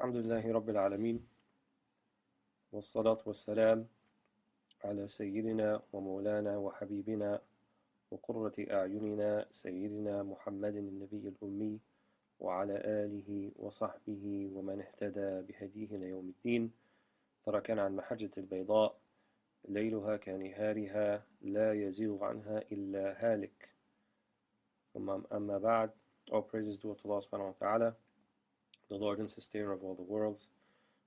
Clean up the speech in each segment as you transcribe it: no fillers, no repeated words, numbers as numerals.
الحمد لله رب العالمين والصلاة والسلام على سيدنا ومولانا وحبيبنا وقرة أعيننا سيدنا محمد النبي الأمي وعلى آله وصحبه ومن اهتدى بهديه إلى يوم الدين. تركنا عن محجة البيضاء ليلها كنهارها لا يزيغ عنها إلا هالك. أما بعد, all praises due to Allah subhanahu wa ta'ala, the Lord and Sustainer of all the worlds.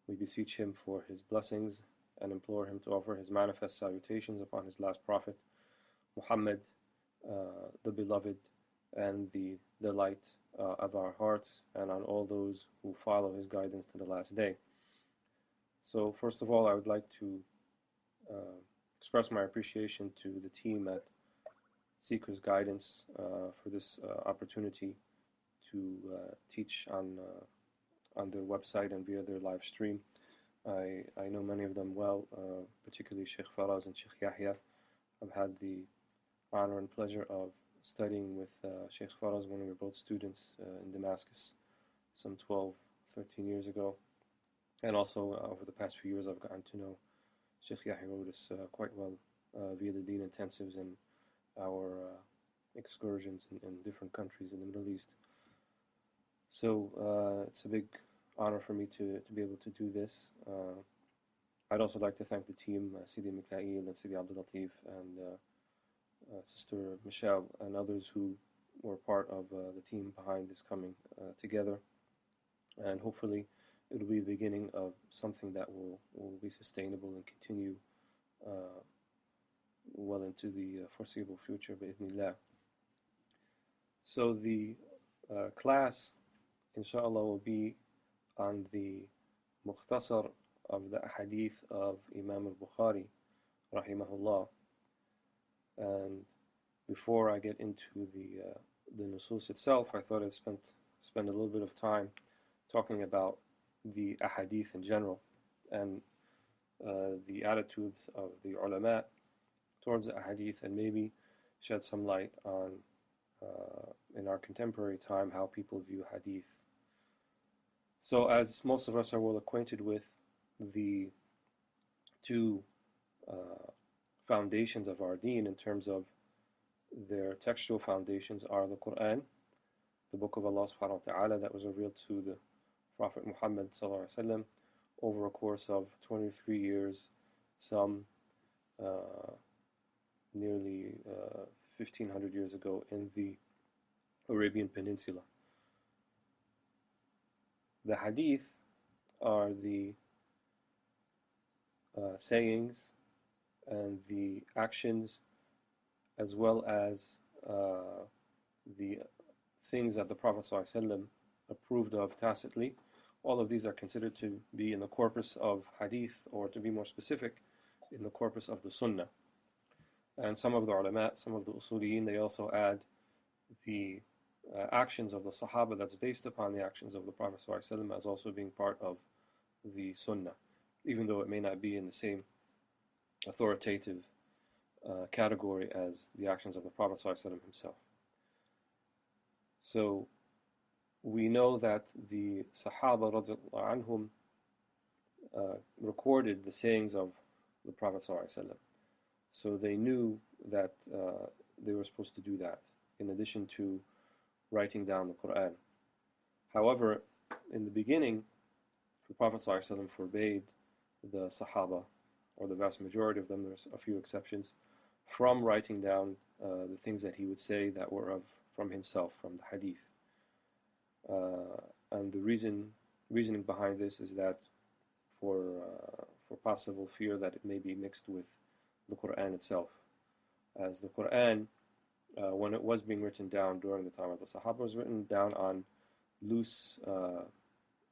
We beseech Him for His blessings and implore Him to offer His manifest salutations upon His last Prophet, Muhammad, the beloved and the delight of our hearts, and on all those who follow His guidance to the last day. So first of all, I would like to express my appreciation to the team at Seeker's Guidance for this opportunity to teach on their website and via their live stream. I know many of them well, particularly Shaykh Faraz and Shaykh Yahya. I've had the honor and pleasure of studying with Shaykh Faraz when we were both students in Damascus some 12, 13 years ago. And also over the past few years I've gotten to know Shaykh Yahya Rodis quite well via the Deen intensives and our excursions in different countries in the Middle East. So it's a big honor for me to be able to do this. I'd also like to thank the team, Sidi Mikhail and Sidi Abdul Latif and Sister Michelle and others who were part of the team behind this coming together. And hopefully it will be the beginning of something that will be sustainable and continue well into the foreseeable future, bi'idhnillah. So the class, inshallah, will be on the mukhtasar of the Ahadith of Imam al-Bukhari, rahimahullah. And before I get into the nusus itself, I thought I'd spend a little bit of time talking about the Ahadith in general and the attitudes of the ulama towards the Ahadith, and maybe shed some light on in our contemporary time how people view Hadith. So as most of us are well acquainted with, the two foundations of our deen in terms of their textual foundations are the Quran, the book of Allah subhanahu wa ta'ala that was revealed to the Prophet Muhammad sallallahu alaihi wasallam over a course of 23 years, some nearly 1500 years ago in the Arabian Peninsula. The Hadith are the sayings and the actions, as well as the things that the Prophet ﷺ approved of tacitly. All of these are considered to be in the corpus of Hadith, or to be more specific, in the corpus of the Sunnah. And some of the ulama, some of the usuliyin, they also add the actions of the Sahaba that's based upon the actions of the Prophet ﷺ as also being part of the Sunnah, even though it may not be in the same authoritative category as the actions of the Prophet ﷺ himself. So we know that the Sahaba radiallahu anhum recorded the sayings of the Prophet ﷺ. So they knew that they were supposed to do that, in addition to writing down the Quran. However, in the beginning, the Prophet ﷺ forbade the Sahaba, or the vast majority of them, there's a few exceptions, from writing down the things that he would say that were from himself, from the Hadith. And the reasoning behind this is that for possible fear that it may be mixed with the Quran itself, as the Quran, when it was being written down during the time of the Sahaba, was written down on loose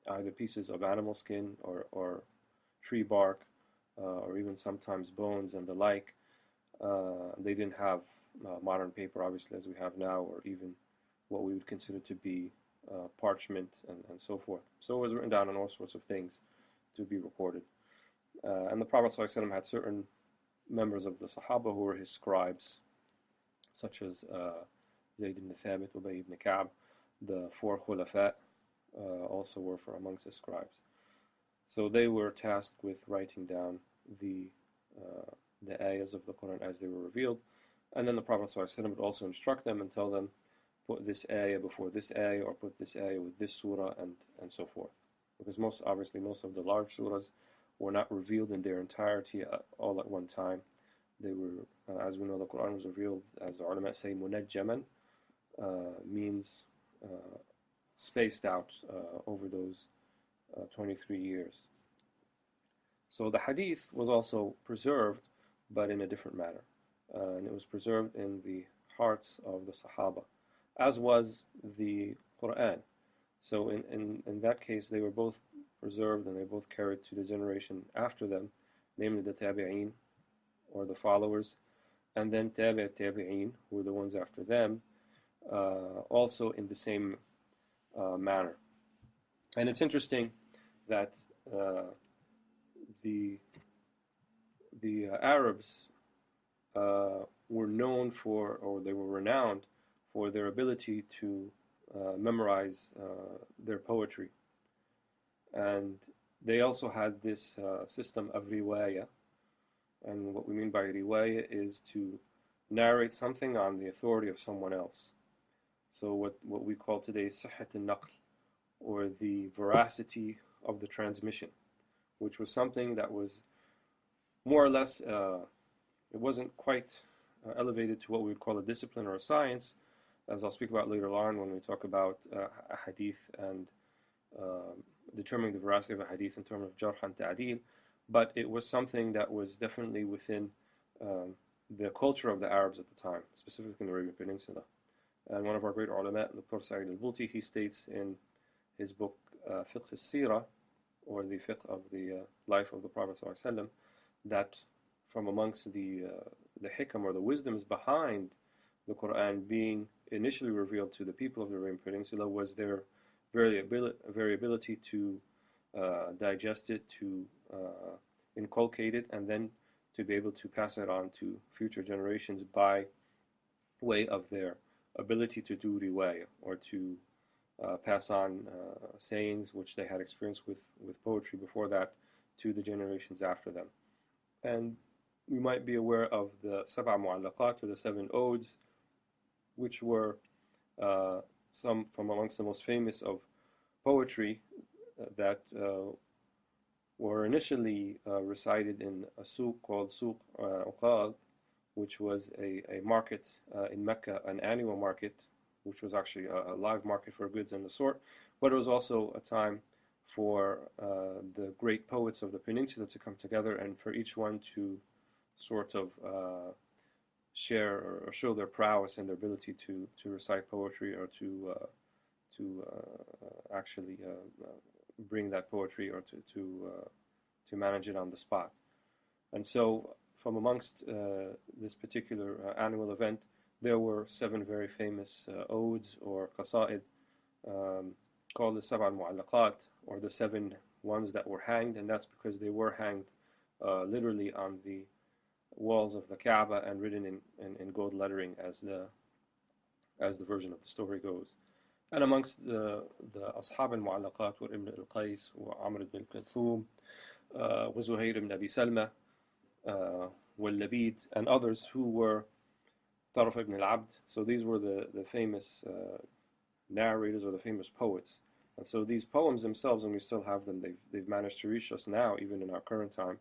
either pieces of animal skin or tree bark, or even sometimes bones and the like. They didn't have modern paper, obviously, as we have now, or even what we would consider to be parchment and so forth. So it was written down on all sorts of things to be recorded. And the Prophet ﷺ had certain members of the Sahaba who were his scribes, such as Zayd ibn Thabit, Ubay ibn Ka'b. The four Khulafa also were amongst his scribes. So they were tasked with writing down the ayahs of the Quran as they were revealed. And then the Prophet ﷺ would also instruct them and tell them, put this ayah before this ayah, or put this ayah with this surah, and so forth. Because obviously most of the large surahs were not revealed in their entirety all at one time. They were, as we know, the Quran was revealed, as the ulama say, munajjaman, means spaced out over those 23 years. So the hadith was also preserved, but in a different manner. And it was preserved in the hearts of the Sahaba, as was the Quran. So in that case, they were both preserved and they both carried to the generation after them, namely the Tabi'een, or the followers, and then Tabi'een, who were the ones after them, also in the same manner. And it's interesting that the Arabs were known for, or they were renowned for their ability to memorize their poetry. And they also had this system of riwayah. And what we mean by riwayah is to narrate something on the authority of someone else. So what we call today sihhat al-naql, or the veracity of the transmission, which was something that was more or less, it wasn't quite elevated to what we would call a discipline or a science, as I'll speak about later on when we talk about Ahadith and determining the veracity of a hadith in terms of jarh and ta'dil. But it was something that was definitely within the culture of the Arabs at the time, specifically in the Arabian Peninsula. And one of our great ulama, Dr. Sa'id al-Buti, he states in his book Fiqh al-Sirah, or the fiqh of the life of the Prophet ﷺ, that from amongst the hikam, or the wisdoms behind the Quran being initially revealed to the people of the Arabian Peninsula, was their variability to digest it, to inculcate it, and then to be able to pass it on to future generations by way of their ability to do riwayah, or to pass on sayings which they had experienced with poetry before that to the generations after them. And we might be aware of the Sab'a Mu'allaqat, or the 7 odes, which were some from amongst the most famous of poetry that were initially recited in a souk called Souk Uqad, which was a market in Mecca, an annual market, which was actually a live market for goods and the sort, but it was also a time for the great poets of the peninsula to come together and for each one to sort of share or show their prowess and their ability to recite poetry, or to actually bring that poetry, or to manage it on the spot. And so from amongst this particular annual event, there were 7 very famous odes or qasa'id called the Sab'a al-Mu'allaqat, or the 7 ones that were hanged, and that's because they were hanged literally on the walls of the Kaaba and written in gold lettering, as the version of the story goes. And amongst the Ashab al-Mu'allaqat were Ibn al-Qais, wa Amr ibn al-Kulthum, wa Zuhair ibn Abi Salma, Walead, and others who were Taraf ibn al-Abd. So these were the famous narrators, or the famous poets. And so these poems themselves, and we still have them, they've managed to reach us now, even in our current time,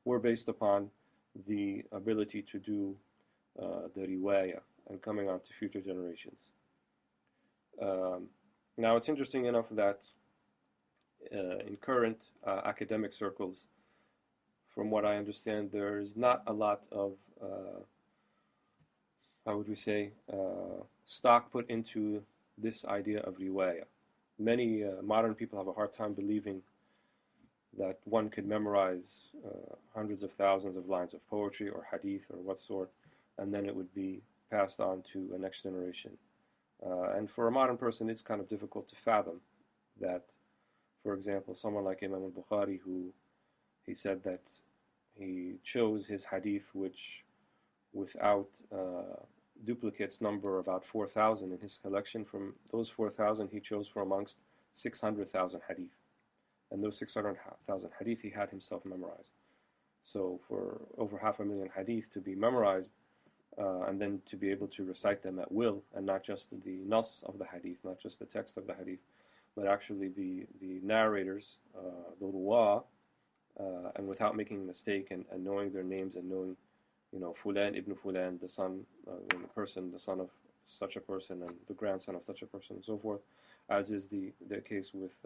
were based upon the ability to do the riwayah and coming on to future generations. Now it's interesting enough that in current academic circles, from what I understand, there is not a lot of, how would we say, stock put into this idea of riwayah. Many modern people have a hard time believing that one could memorize hundreds of thousands of lines of poetry or hadith or what sort, and then it would be passed on to a next generation. And for a modern person, it's kind of difficult to fathom that, for example, someone like Imam al-Bukhari, who he said that he chose his hadith, which without duplicates number about 4,000 in his collection. From those 4,000, he chose from amongst 600,000 hadith. And those 600,000 hadith he had himself memorized. So for over 500,000 hadith to be memorized, and then to be able to recite them at will, and not just the nas of the hadith, not just the text of the hadith, but actually the narrators, the ruwa, and without making a mistake, and knowing their names, and knowing, Fulan ibn Fulan, the son, the person, the son of such a person, and the grandson of such a person, and so forth, as is the case with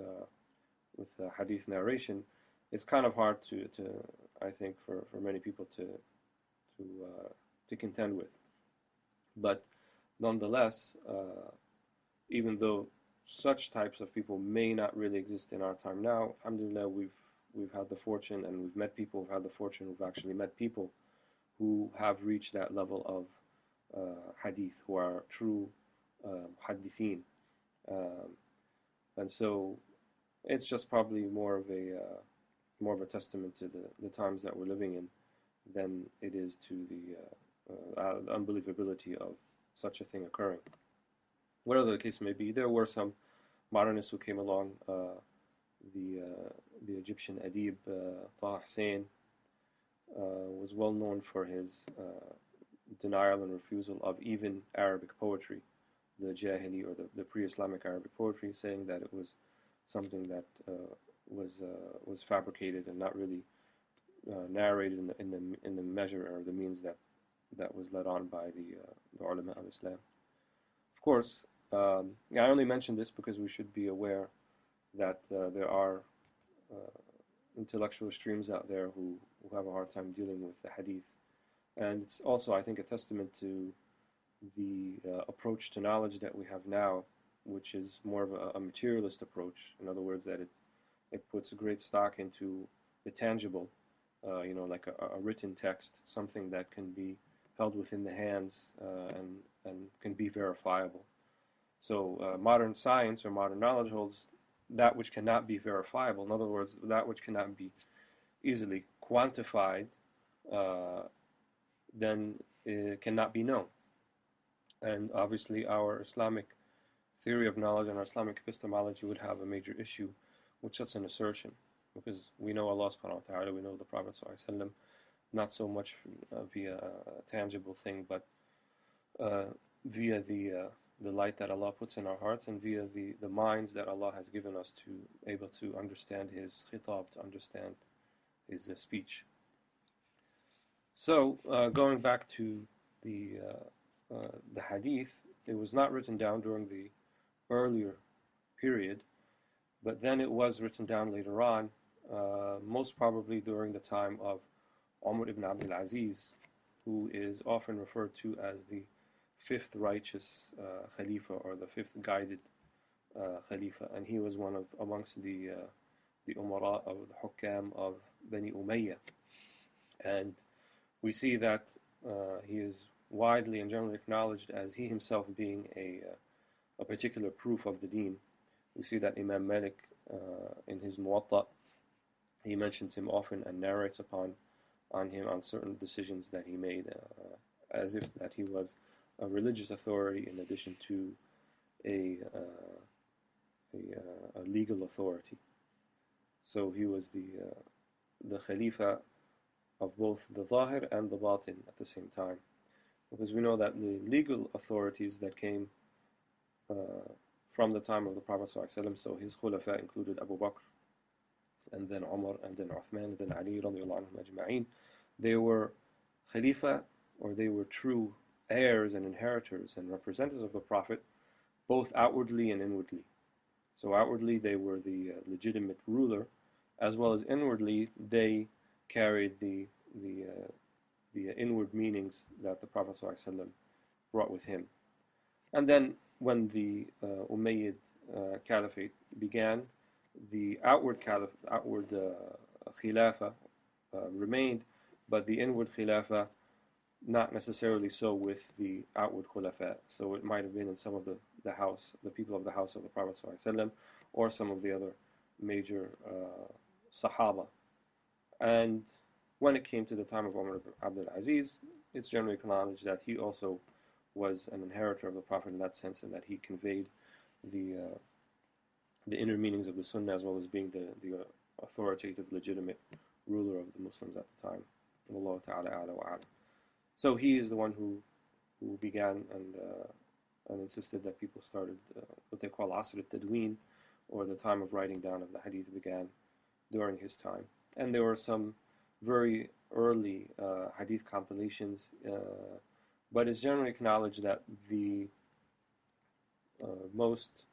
hadith narration. It's kind of hard to I think, for many people to contend with. But nonetheless, even though such types of people may not really exist in our time now, alhamdulillah, we've had the fortune, and we've met people who've had the fortune, who've actually met people who have reached that level of hadith, who are true hadithin. And so it's just probably more of a testament to the times that we're living in than it is to the unbelievability of such a thing occurring. Whatever the case may be, there were some modernists who came along. The Egyptian adib Taha Hussein was well known for his denial and refusal of even Arabic poetry, the Jahili, or the pre-Islamic Arabic poetry, saying that it was something that was fabricated and not really narrated in the measure or the means that was led on by the ulama of Islam. Of course, I only mention this because we should be aware that there are intellectual streams out there who have a hard time dealing with the hadith. And it's also, I think, a testament to the approach to knowledge that we have now, which is more of a materialist approach. In other words, that it puts a great stock into the tangible, like a written text, something that can be held within the hands and can be verifiable. So modern science or modern knowledge holds that which cannot be verifiable. In other words, that which cannot be easily quantified, then it cannot be known. And obviously our Islamic theory of knowledge and our Islamic epistemology would have a major issue with such an assertion, because we know Allah subhanahu wa ta'ala, we know the Prophet sallallahu alaihi wasallam, not so much via a tangible thing, but via the light that Allah puts in our hearts, and via the minds that Allah has given us to able to understand His khitab, to understand His speech. So going back to the hadith, it was not written down during the earlier period, but then it was written down later on, most probably during the time of Umar ibn Abdul Aziz, who is often referred to as the fifth righteous Khalifa, or the fifth guided Khalifa, and he was amongst the Umara of the Hukam of Bani Umayyah. And we see that he is widely and generally acknowledged as he himself being a particular proof of the deen. We see that Imam Malik in his Muwatta, he mentions him often and narrates on him on certain decisions that he made, as if that he was a religious authority in addition to a legal authority. So he was the Khalifa of both the Zahir and the Batin at the same time, because we know that the legal authorities that came from the time of the Prophet ﷺ, so his Khulafa included Abu Bakr, and then Umar, and then Uthman, and then Ali radiallahu anhum ajma'in. They were Khalifa, or they were true heirs and inheritors and representatives of the Prophet, both outwardly and inwardly. So outwardly they were the legitimate ruler, as well as inwardly they carried the inward meanings that the Prophet ﷺ brought with him. And then when the Umayyad Caliphate began, the outward Khilafah remained, but the inward Khilafah not necessarily so with the outward Khulafa. So it might have been in some of the people of the house of the Prophet ﷺ, or some of the other major Sahaba. And when it came to the time of Umar ibn Abdul Aziz, it's generally acknowledged that he also was an inheritor of the Prophet in that sense, and that he conveyed the the inner meanings of the Sunnah, as well as being the authoritative, legitimate ruler of the Muslims at the time. Wallahu ta'ala a'la wa a'lam. So he is the one who began and insisted that people started what they call Asr al-Tadween, or the time of writing down of the hadith began during his time. And there were some very early hadith compilations, but it's generally acknowledged that the most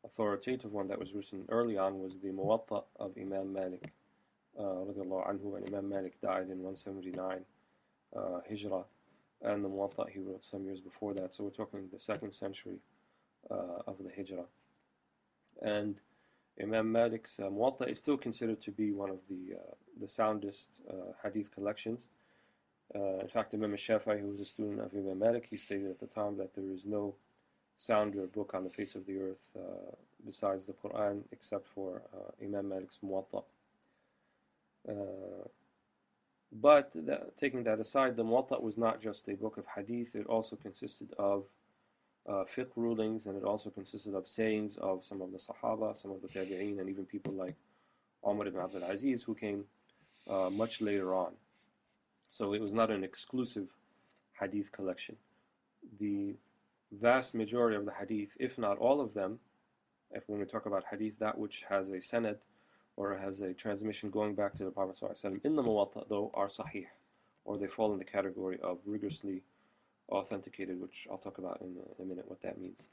authoritative one that was written early on was the Muwatta of Imam Malik, radiallahu anhu, and Imam Malik died in 179 Hijrah, and the Muwatta he wrote some years before that, so we're talking the 2nd century of the Hijrah. And Imam Malik's Muwatta is still considered to be one of the soundest hadith collections. In fact, Imam Shafi'i, who was a student of Imam Malik, he stated at the time that there is no sounder book on the face of the earth besides the Quran, except for Imam Malik's Muwatta. But taking that aside, the Muwatta was not just a book of hadith, it also consisted of fiqh rulings, and it also consisted of sayings of some of the Sahaba, some of the Tabi'een, and even people like Umar ibn Abdul Aziz, who came much later on. So it was not an exclusive hadith collection. The vast majority of the hadith, if not all of them, when we talk about hadith, that which has a sanad or has a transmission going back to the Prophet ﷺ in the Muwatta, though, are sahih, or they fall in the category of rigorously authenticated, which I'll talk about in a minute what that means.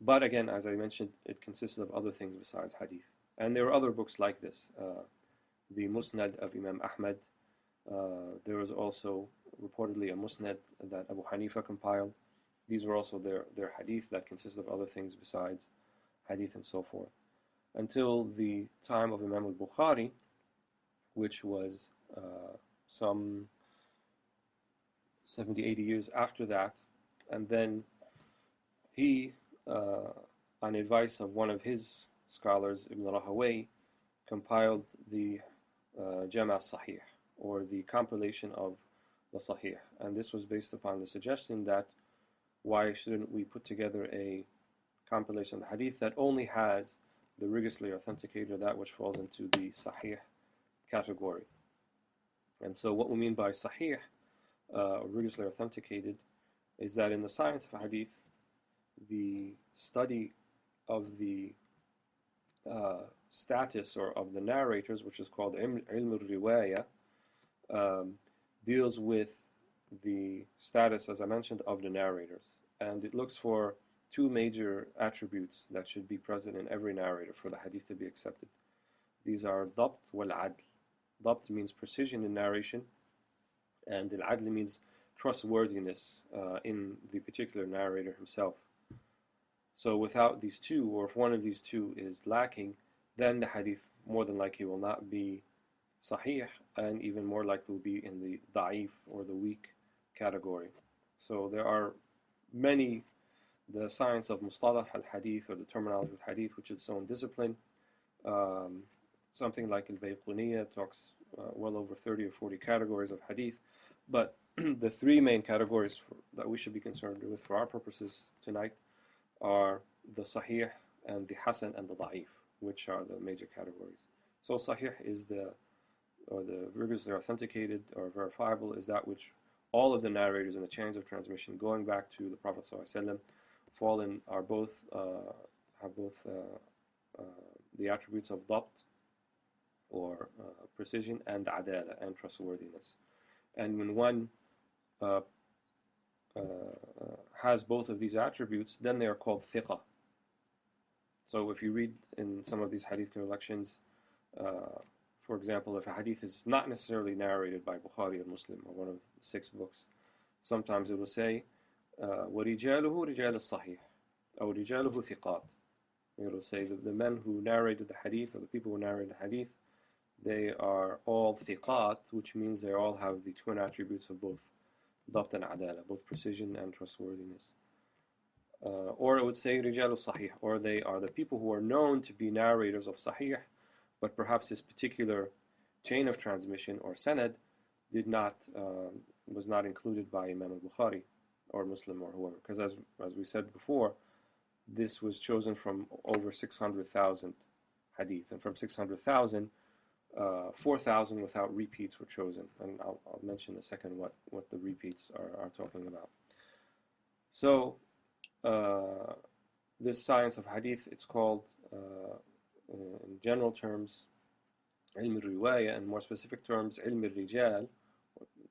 But again, as I mentioned, it consisted of other things besides hadith. And there were other books like this. The Musnad of Imam Ahmad. There was also reportedly a Musnad that Abu Hanifa compiled. These were also their hadith that consisted of other things besides hadith and so forth. Until the time of Imam al-Bukhari, which was some 70, 80 years after that. And then he, on advice of one of his scholars, Ibn Rahawayh, compiled the Jama' Sahih, or the compilation of the Sahih. And this was based upon the suggestion that why shouldn't we put together a compilation of the hadith that only has the rigorously authenticated, or that which falls into the Sahih category. And so what we mean by Sahih, rigorously authenticated, is that in the science of hadith, the study of the status or of the narrators, which is called ilm al-riwaya, deals with the status, as I mentioned, of the narrators. And it looks for two major attributes that should be present in every narrator for the hadith to be accepted. These are dabt wal-adl. Dabt means precision in narration, and al-adl means trustworthiness in the particular narrator himself. So without these two, or if one of these two is lacking, then the hadith more than likely will not be sahih, and even more likely will be in the da'if, or the weak category. So there are many, the science of mustalah al-hadith, or the terminology of hadith, which is its own discipline. Something like al-Bayquniya talks well over 30 or 40 categories of hadith, but the three main categories that we should be concerned with for our purposes tonight are the sahih and the hasan and the da'if, which are the major categories. So sahih is the rigorously authenticated or verifiable, is that which all of the narrators in the chains of transmission going back to the Prophet ﷺ fall in, have both the attributes of dabt, or precision, and adala, and trustworthiness. And when one has both of these attributes, then they are called thiqah. So if you read in some of these hadith collections, for example, if a hadith is not necessarily narrated by Bukhari or Muslim, or one of the 6 books, sometimes it will say, وَرِجَالُهُ رِجَالَ الصَّحِيحِ أو رِجَالُهُ ثِقَاتِ. It will say that the men who narrated the hadith, or the people who narrated the hadith, they are all thiqat, which means they all have the twin attributes of both dabt and adala, both precision and trustworthiness. Or it would say rijal sahih, or they are the people who are known to be narrators of sahih, but perhaps this particular chain of transmission or sanad was not included by Imam al-Bukhari or Muslim or whoever. Because as we said before, this was chosen from over 600,000 hadith, and from 600,000, 4,000 without repeats were chosen, and I'll mention in a second what the repeats are talking about. So this science of hadith, it's called, in general terms, ilm al-riwaya, and more specific terms, ilm al-rijal.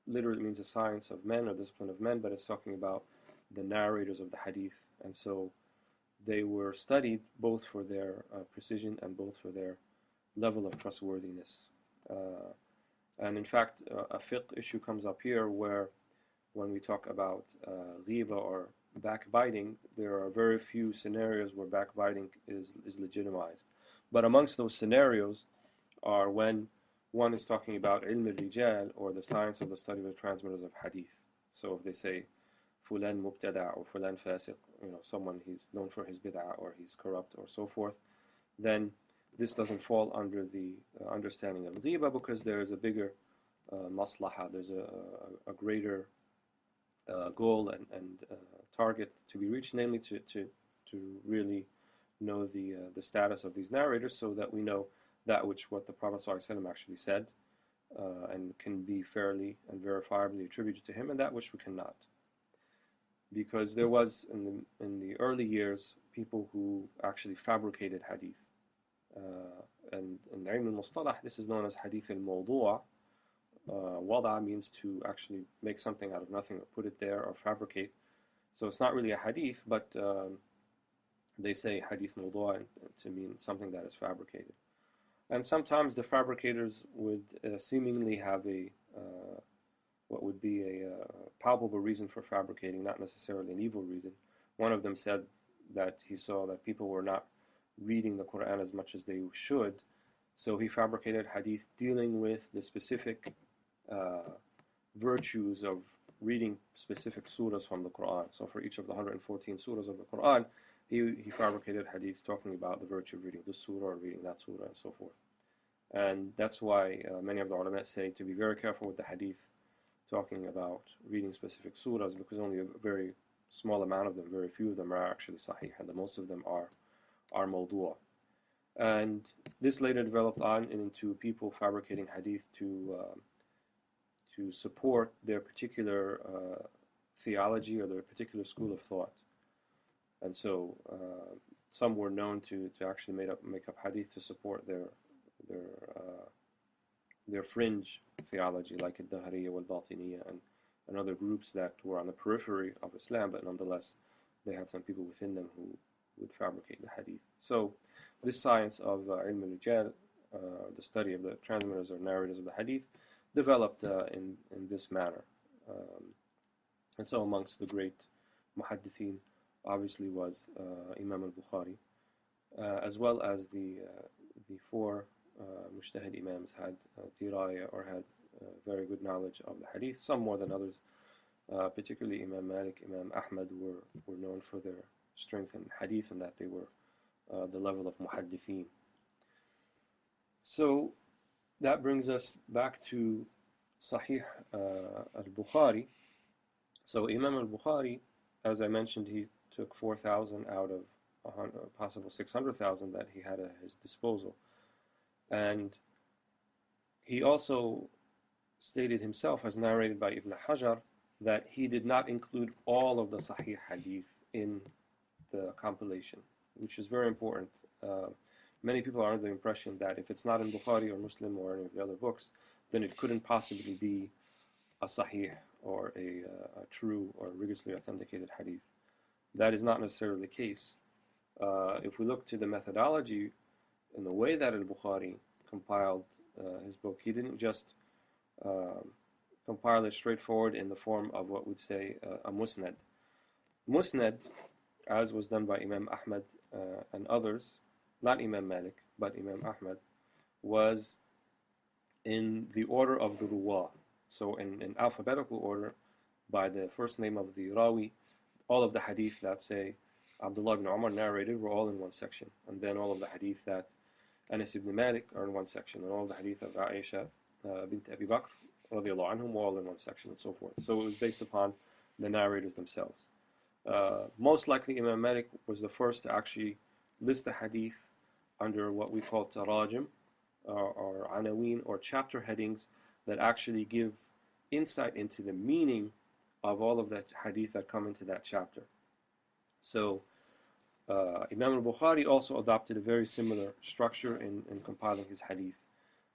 Literally means the science of men or discipline of men, but it's talking about the narrators of the hadith. And so they were studied both for their precision and both for their level of trustworthiness. And in fact, a fiqh issue comes up here where when we talk about ghiba or backbiting, there are very few scenarios where backbiting is legitimized. But amongst those scenarios are when one is talking about ilm al-rijal, or the science of the study of the transmitters of hadith. So if they say fulan mubtada' or fulan fasiq, someone he's known for his bid'ah or he's corrupt or so forth, then this doesn't fall under the understanding of ghiba, because there is a bigger maslaha, there's a greater goal and target to be reached, namely to really know the status of these narrators, so that we know that what the Prophet ﷺ actually said, and can be fairly and verifiably attributed to him, and that which we cannot. Because there was in the early years people who actually fabricated hadith, and in ilm al-mustalah this is known as hadith al-mawdu'. Wada means to actually make something out of nothing, or put it there, or fabricate. So it's not really a hadith, but they say hadith mawdu' to mean something that is fabricated. And sometimes the fabricators would seemingly have what would be a palpable reason for fabricating, not necessarily an evil reason. One of them said that he saw that people were not reading the Quran as much as they should, so he fabricated hadith dealing with the specific virtues of reading specific surahs from the Quran. So for each of the 114 surahs of the Quran, he fabricated hadith talking about the virtue of reading this surah or reading that surah and so forth. And that's why many of the ulama say to be very careful with the hadith talking about reading specific surahs, because only a very small amount of them, very few of them are actually sahih, and the most of them are mawdu'. And this later developed on into people fabricating hadith to support their particular theology or their particular school of thought. And so some were known to actually make up hadith to support their fringe theology, like al-Dahriyya wal-Batiniyya and other groups that were on the periphery of Islam, but nonetheless they had some people within them who would fabricate the hadith. So this science of ilm al-rijal, the study of the transmitters or narrators of the hadith, developed in this manner. And so amongst the great muhaddithin obviously was Imam al-Bukhari, as well as the four mujtahid imams had diraya, or had very good knowledge of the hadith, some more than others. Particularly Imam Malik, Imam Ahmad were known for their strength in hadith, and that they were the level of muhaddithin. So that brings us back to Sahih al-Bukhari. So Imam al-Bukhari, as I mentioned, he took 4,000 out of a possible 600,000 that he had at his disposal. And he also stated himself, as narrated by Ibn Hajar, that he did not include all of the Sahih hadith in the compilation, which is very important. Many people are under the impression that if it's not in Bukhari or Muslim or any of the other books, then it couldn't possibly be a Sahih or a true or rigorously authenticated hadith. That is not necessarily the case. If we look to the methodology in the way that al-Bukhari compiled his book, he didn't just compile it straightforward in the form of what we'd say a musnad. Musnad, as was done by Imam Ahmad and others, not Imam Malik, but Imam Ahmad, was in the order of the ruwah. So in alphabetical order, by the first name of the rawi, all of the hadith that say Abdullah ibn Umar narrated were all in one section. And then all of the hadith that Anas ibn Malik are in one section. And all of the hadith of Aisha bint Abi Bakr radiallahu anhum were all in one section, and so forth. So it was based upon the narrators themselves. Most likely Imam Malik was the first to actually list the hadith under what we call tarajim, or anaween, or chapter headings that actually give insight into the meaning of all of the hadith that come into that chapter. So Imam al-Bukhari also adopted a very similar structure in compiling his hadith.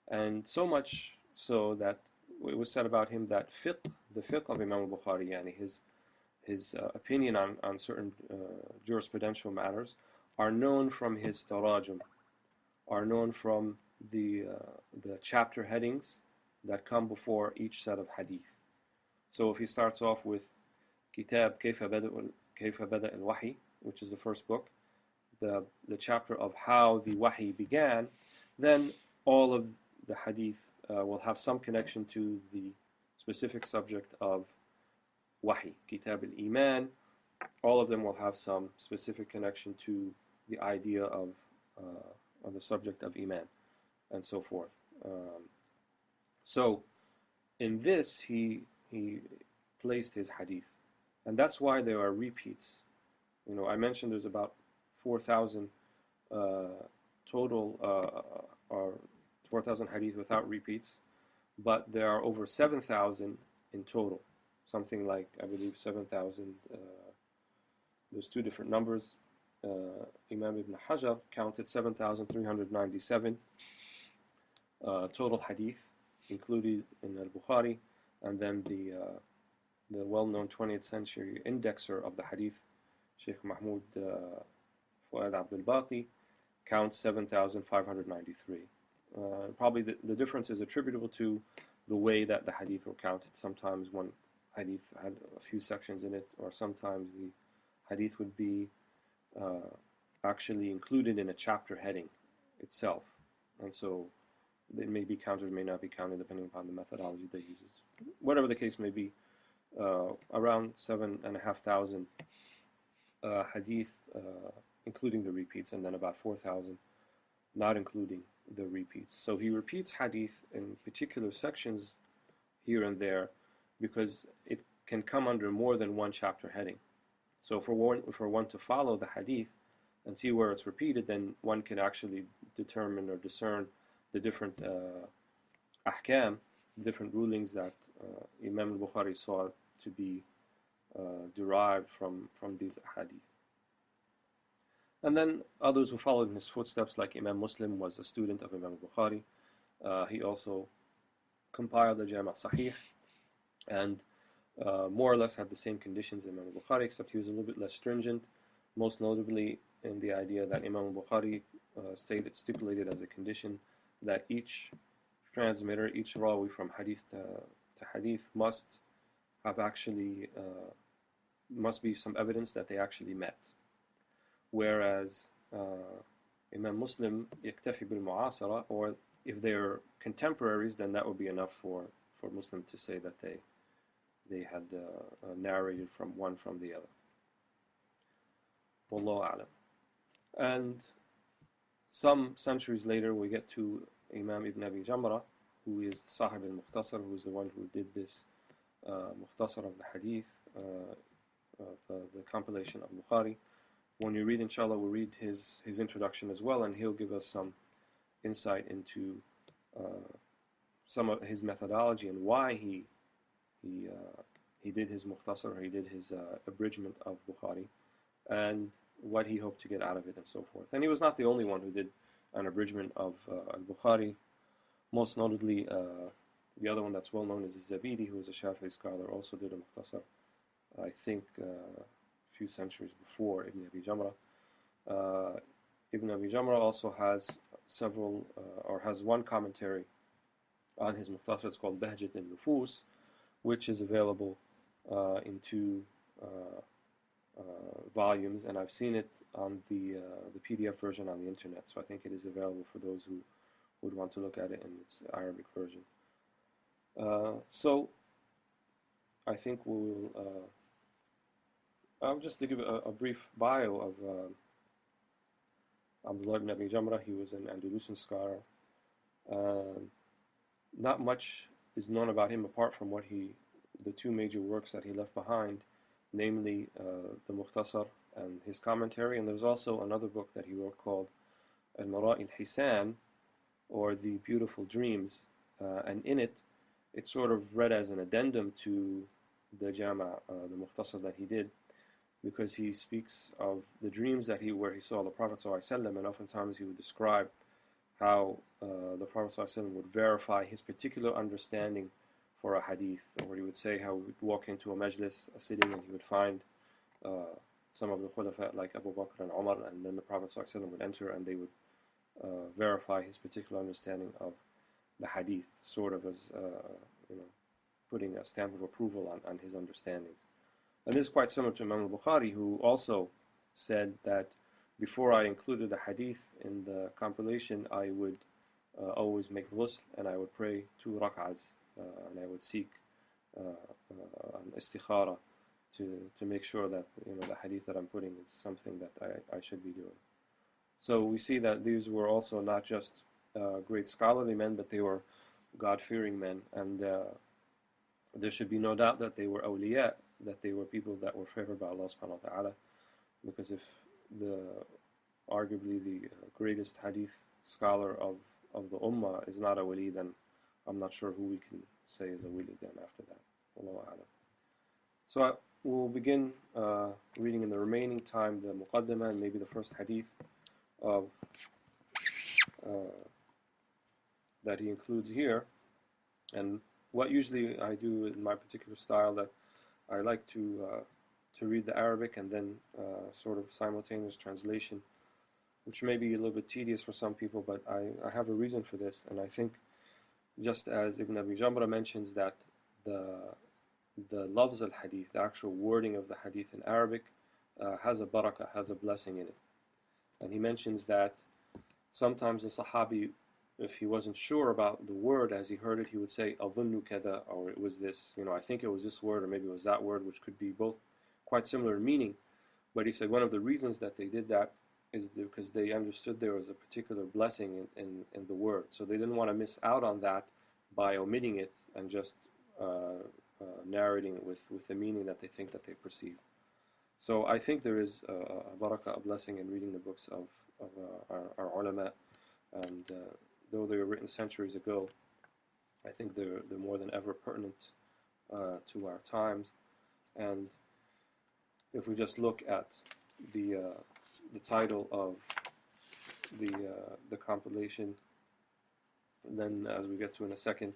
And so much so that it was said about him that the fiqh of Imam al-Bukhari, yani his opinion on certain jurisprudential matters, are known from his tarajum, are known from the chapter headings that come before each set of hadith. So if he starts off with Kitab Kayfa Bada al-Wahi, which is the first book, the chapter of how the Wahi began, then all of the hadith will have some connection to the specific subject of Wahi. Kitab al-Iman, all of them will have some specific connection to the idea of the subject of Iman, and so forth. So in this he placed his hadith, and that's why there are repeats. You know, I mentioned there's about 4,000 total, or 4,000 hadith without repeats, but there are over 7,000 in total. Something like, I believe, 7,000. There's two different numbers. Imam Ibn Hajar counted 7,397 total hadith included in al-Bukhari, and then the well-known 20th century indexer of the hadith, Shaykh Mahmoud Fuad Abdul Baqi, counts 7,593. Probably the difference is attributable to the way that the hadith were counted. Sometimes one hadith had a few sections in it, or sometimes the hadith would be actually included in a chapter heading itself, and so it may be counted or may not be counted depending upon the methodology they use. Whatever the case may be, around 7,500 hadith, including the repeats, and then about 4,000 not including the repeats. So he repeats hadith in particular sections here and there because it can come under more than one chapter heading. So for one to follow the hadith and see where it's repeated, then one can actually determine or discern the different ahkam, different rulings that Imam al-Bukhari saw to be derived from these hadith. And then others who followed in his footsteps, like Imam Muslim, was a student of Imam al-Bukhari. He also compiled the Jami' Sahih, and more or less had the same conditions as Imam al-Bukhari, except he was a little bit less stringent, most notably in the idea that Imam al-Bukhari stipulated as a condition that each transmitter, each rawi from hadith to hadith must have actually, must be some evidence that they actually met. Whereas Imam Muslim yaktafi bil mu'asara, or if they're contemporaries, then that would be enough for Muslim to say that they had narrated from one from the other. Wallahu a'lam. And some centuries later we get to Imam Ibn Abi Jamrah, who is Sahib al-Mukhtasar, who is the one who did this Mukhtasar of the Hadith, the compilation of Bukhari. When you read, inshallah, we'll read his introduction as well, and he'll give us some insight into some of his methodology and why he did his Mukhtasar, he did his abridgment of Bukhari, and what he hoped to get out of it, and so forth. And he was not the only one who did an abridgment of al-Bukhari. Most notably, the other one that's well known is Zabidi, who was a Shafi'i scholar, also did a Mukhtasar, I think a few centuries before Ibn Abi Jamrah. Ibn Abi Jamrah also has several, or has one commentary on his Mukhtasar. It's called Bahjat al-Nufus, which is available in two volumes, and I've seen it on the PDF version on the internet, so I think it is available for those who would want to look at it in its Arabic version. So I think we'll just to give a brief bio of Abdullah ibn Abi Jamrah. He was an Andalusian scholar. Not much is known about him apart from the two major works that he left behind, namely the Mukhtasar and his commentary. And there's also another book that he wrote called Al-Mara'i al-Hisan, or The Beautiful Dreams. And in it, it's sort of read as an addendum to the Jama, the Mukhtasar that he did, because he speaks of the dreams where he saw the Prophet ﷺ, and oftentimes he would describe how the Prophet ﷺ would verify his particular understanding for a hadith, or he would say how he would walk into a majlis, a sitting, and he would find some of the khulafa like Abu Bakr and Umar, and then the Prophet ﷺ would enter and they would verify his particular understanding of the hadith, sort of as putting a stamp of approval on his understandings. And this is quite similar to Imam al-Bukhari, who also said that before I included a hadith in the compilation, I would always make ghusl and I would pray 2 rak'ahs and I would seek an istikhara to make sure that the hadith that I'm putting is something that I should be doing. So we see that these were also not just great scholarly men, but they were God-fearing men, and there should be no doubt that they were awliya, that they were people that were favored by Allah subhanahu wa ta'ala, because if arguably the greatest hadith scholar of the ummah is not a wali, then I'm not sure who we can say is a wali then after that. Allahu a'lam. So we'll begin reading in the remaining time the muqaddimah and maybe the first hadith of that he includes here. And what usually I do in my particular style, that I like to read the Arabic and then sort of simultaneous translation, which may be a little bit tedious for some people, but I have a reason for this. And I think, just as Ibn Abi Jamra mentions that the lafz al-hadith, the actual wording of the hadith in Arabic, has a barakah, has a blessing in it. And he mentions that sometimes the Sahabi, if he wasn't sure about the word as he heard it, he would say, "Adhunnu kada," or it was this, I think it was this word, or maybe it was that word, which could be both quite similar in meaning. But he said one of the reasons that they did that is because they understood there was a particular blessing in the word. So they didn't want to miss out on that by omitting it and just narrating it with the meaning that they think that they perceive. So I think there is a barakah, a blessing in reading the books of our ulama, and though they were written centuries ago, I think they're more than ever pertinent to our times. And if we just look at the title of the compilation, then as we get to in a second,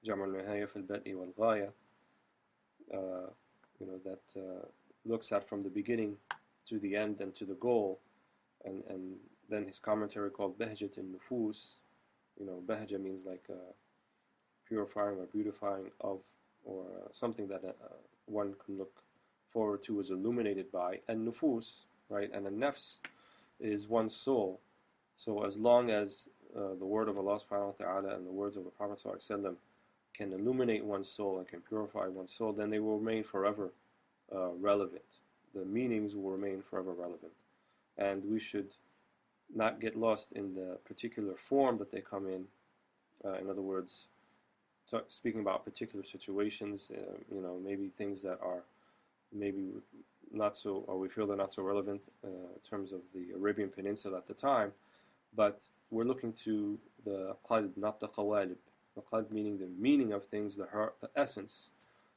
Jam' al-Nihaya fi al-Bad'i wal-Ghaya, that looks at from the beginning to the end and to the goal, and then his commentary called Bahjat al-Nufus. Bahja means like purifying or beautifying of, or something that one can look forward to, is illuminated by. And nufus, right? And a nafs is one's soul. So as long as the word of Allah subhanahu wa ta'ala and the words of the Prophet sallallahu alaihi wasallam can illuminate one's soul and can purify one's soul, then they will remain forever relevant. The meanings will remain forever relevant. And we should not get lost in the particular form that they come in. In other words, speaking about particular situations, maybe things that are maybe not so, or we feel they're not so relevant in terms of the Arabian Peninsula at the time, but we're looking to the qalb, not the qawalib. The qalb meaning the meaning of things, the heart, the essence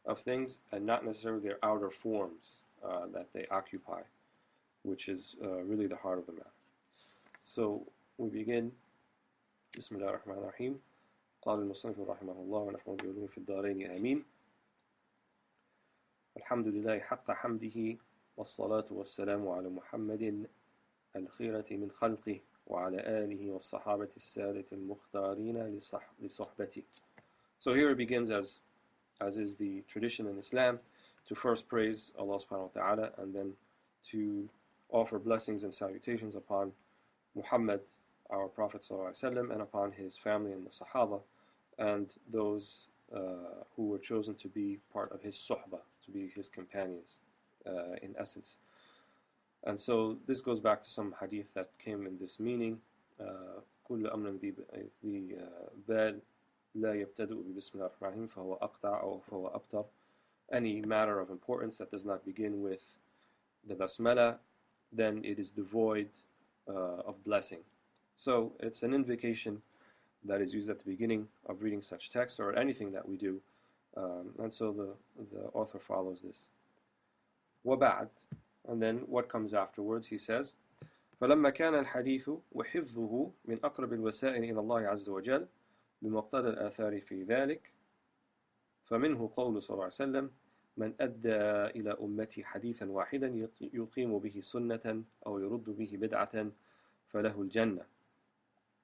of things, and not necessarily their outer forms that they occupy, which is really the heart of the matter. So we begin. Bismillah ar-Rahman ar-Rahim. قال المصنف رحمه الله ونفعل بعلومه في الدارين آمين. الحمد لله حق حمده والصلاة والسلام على محمد الخيرة من خلقه وعلى آله والصحابة السادة المختارين لصحبته. So here it begins, as is the tradition in Islam, to first praise Allah subhanahu wa ta'ala and then to offer blessings and salutations upon Muhammad, our Prophet sallallahu alaihi wasallam, and upon his family and the Sahaba, and those who were chosen to be part of his suhbah, to be his companions in essence. And so this goes back to some hadith that came in this meaning. كل أمر ذي بال لا يبتدئ بسم الله الرحمن الرحيم فهو أقطع أو فهو أبتر. any matter of importance that does not begin with the basmala, then it is devoid of blessing. So it's an invocation that is used at the beginning of reading such text or anything that we do. And so the author follows this. وَبَعْد, and then what comes afterwards, he says, فلما كان الحديث وحفظه من أقرب الوسائل إلى الله عز وجل بمقتضى الآثار في ذلك فمنه قول صلى الله عليه وسلم من أدى إلى أمتي حديثا واحدا يقيم به سنة أو يرد به بدعة فله الجنة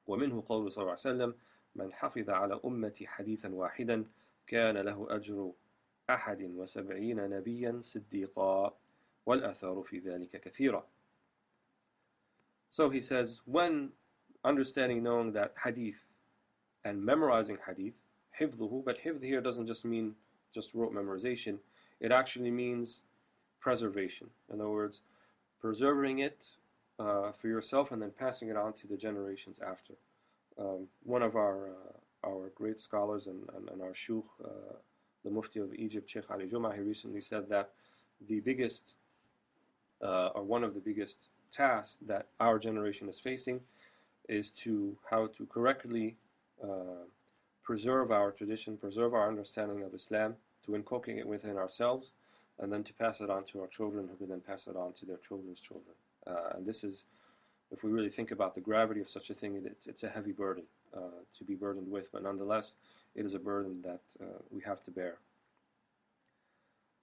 ومنه قول صلى الله عليه وسلم من حفظ على أمتي حديثا واحدا كان له أجر 71 نبيا صديقا والآثار في ذلك كثيرة. So he says, when understanding, knowing that hadith and memorizing hadith, حفظه, but حفظ here doesn't just mean just rote memorization, it actually means preservation. In other words, preserving it for yourself and then passing it on to the generations after. One of our great scholars and our Shaykh, the Mufti of Egypt, Shaykh Ali Jum'ah, he recently said that the biggest, or one of the biggest tasks that our generation is facing is how to correctly preserve our tradition, preserve our understanding of Islam, to inculcate it within ourselves, and then to pass it on to our children, who can then pass it on to their children's children. And this is, if we really think about the gravity of such a thing, it's a heavy burden to be burdened with, but nonetheless, it is a burden that we have to bear.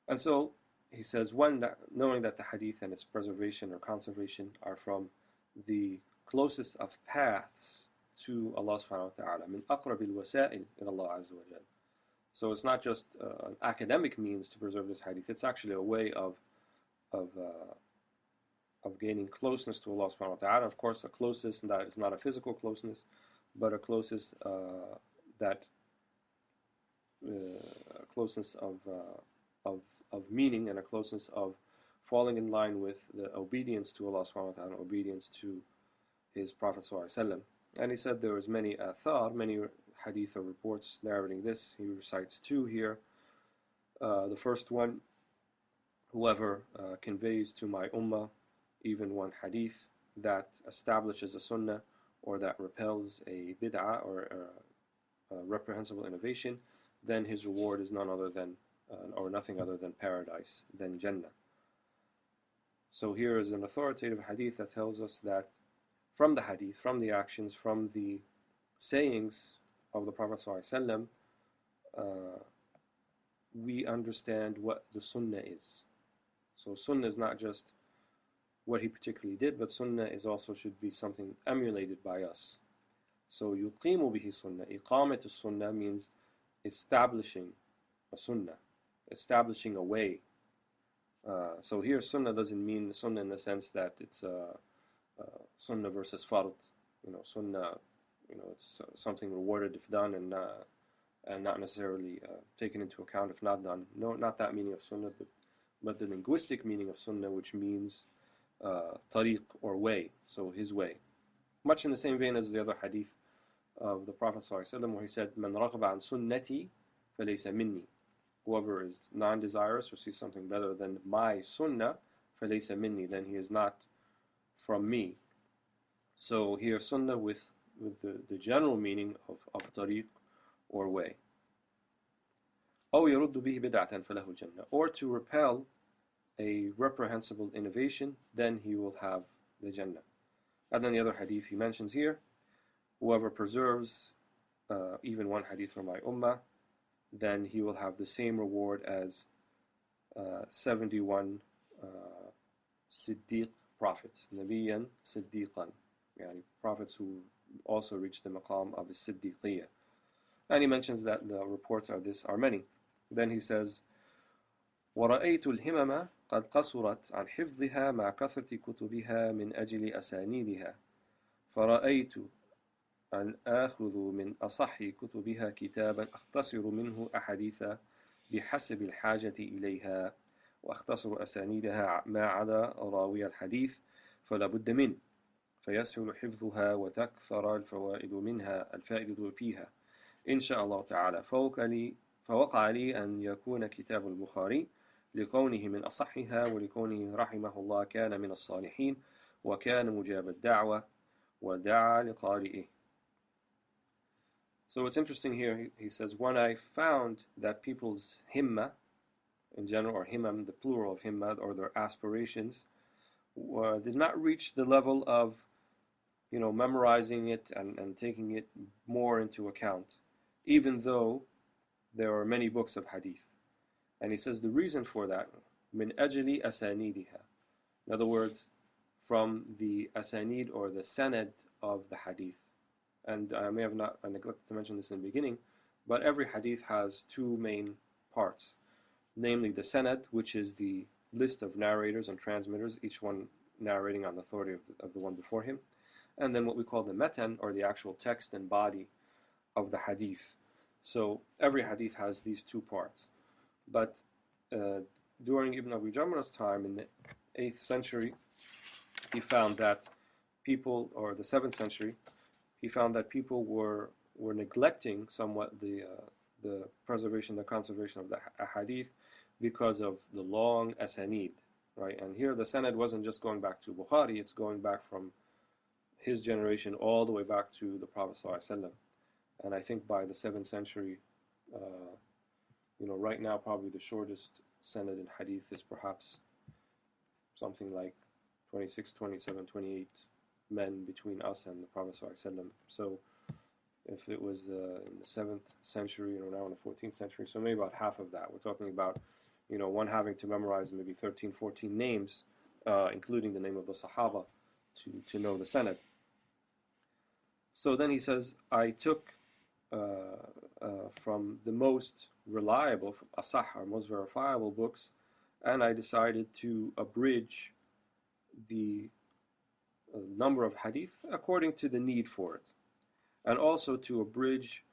And so, he says, knowing that the hadith and its preservation or conservation are from the closest of paths to Allah subhanahu wa ta'ala, min aqrab al-wasa'il ila Allah azza wa jal. So it's not just an academic means to preserve this hadith, it's actually a way of gaining closeness to Allah subhanahu wa ta'ala. Of course, a closeness that is not a physical closeness, but a closeness closeness of meaning, and a closeness of falling in line with the obedience to Allah subhanahu wa ta'ala, obedience to his Prophet sallallahu alaihi wasallam. And he said there was many athar, many hadith or reports narrating this. He recites two here. The first one, whoever conveys to my ummah even one hadith that establishes a sunnah or that repels a bid'ah or a reprehensible innovation, then his reward is none other than or nothing other than paradise, than Jannah. So here is an authoritative hadith that tells us that from the hadith, from the actions, from the sayings of the Prophet ﷺ, we understand what the sunnah is. So sunnah is not just what he particularly did, but sunnah is also should be something emulated by us. So yuqimu bihi sunnah. Iqamat sunnah means establishing a sunnah, establishing a way. So here sunnah doesn't mean sunnah in the sense that it's sunnah versus fard. Sunnah, it's something rewarded if done and not necessarily taken into account if not done. No, not that meaning of sunnah, but the linguistic meaning of sunnah, which means tariq or way, so his way. Much in the same vein as the other hadith of the Prophet ﷺ, where he said, "Man raghaba an sunnati falaysa minni." Whoever is non-desirous or sees something better than my sunnah, falaysa minni, then he is not from me. So here sunnah with the general meaning of tariq or way. أو يرد به بدعة فله الجنة, or to repel a reprehensible innovation, then he will have the Jannah. And then the other hadith he mentions here, whoever preserves even one hadith from my ummah, then he will have the same reward as 71 Siddiq prophets, Nabiyan Siddiqan, yani prophets who also reached the maqam of Siddiqiyya. And he mentions that the reports are many. Then he says, وَرَأَيْتُ الْهِمَمَ قَدْ قَصُرَتْ عَنْ حِفْظِهَا مَعَ كَثْرَةِ كُتُبِهَا مِنْ أَجْلِ أَسَانِيدِهَا فَرَأَيْتُ أن آخذ من أصح كتبها كتابا أختصر منه أحاديث بحسب الحاجة إليها وأختصر أسانيدها ما عدا راوي الحديث فلا بد منه فيسهل حفظها وتكثر الفوائد فيها إن شاء الله تعالى فوقع لي أن يكون كتاب البخاري لكونه من أصحها ولكونه رحمه الله كان من الصالحين وكان مجاب الدعوة ودعا لقارئه. So it's interesting here, he says, when I found that people's himma, in general, or himmam, the plural of himma, or their aspirations, did not reach the level of, memorizing it and taking it more into account, even though there are many books of hadith. And he says the reason for that, min ajli asanidiha. In other words, from the asanid or the sanad of the hadith. And I may have not neglected to mention this in the beginning, but every hadith has two main parts, namely the sanad, which is the list of narrators and transmitters, each one narrating on the authority of the one before him, and then what we call the matan, or the actual text and body of the hadith. So every hadith has these two parts. But during Ibn Abi Jamrah's time in the 8th century, he found that people, or the 7th century, he found that people were neglecting somewhat the preservation, the conservation of the hadith because of the long asanid, right? And here the sanad wasn't just going back to Bukhari, it's going back from his generation all the way back to the Prophet ﷺ. And I think by the 7th century, right now probably the shortest sanad in hadith is perhaps something like 26, 27, 28 men between us and the Prophet ﷺ. So if it was in the 7th century, now in the 14th century, so maybe about half of that. We're talking about, one having to memorize maybe 13, 14 names, including the name of the Sahaba, to know the sanad. So then he says, I took from the most reliable, asah, or most verifiable books, and I decided to abridge the number of hadith according to the need for it, and also to abridge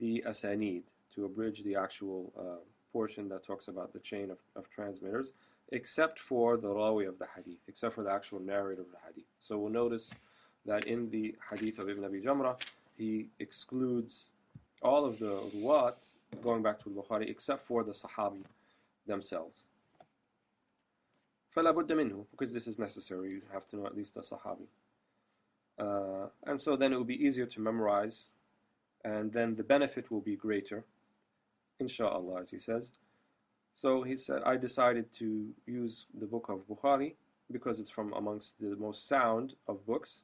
the asanid, to abridge the actual portion that talks about the chain of transmitters, except for the rawi of the hadith, except for the actual narrator of the hadith. So we'll notice that in the hadith of Ibn Abi Jamrah, he excludes all of the ruwat, going back to Bukhari, except for the sahabi themselves. فَلَا بُدَّ مِنْهُ, because this is necessary, you have to know at least a sahabi. And so then it will be easier to memorize, and then the benefit will be greater, inshallah, as he says. So he said, I decided to use the book of Bukhari, because it's from amongst the most sound of books,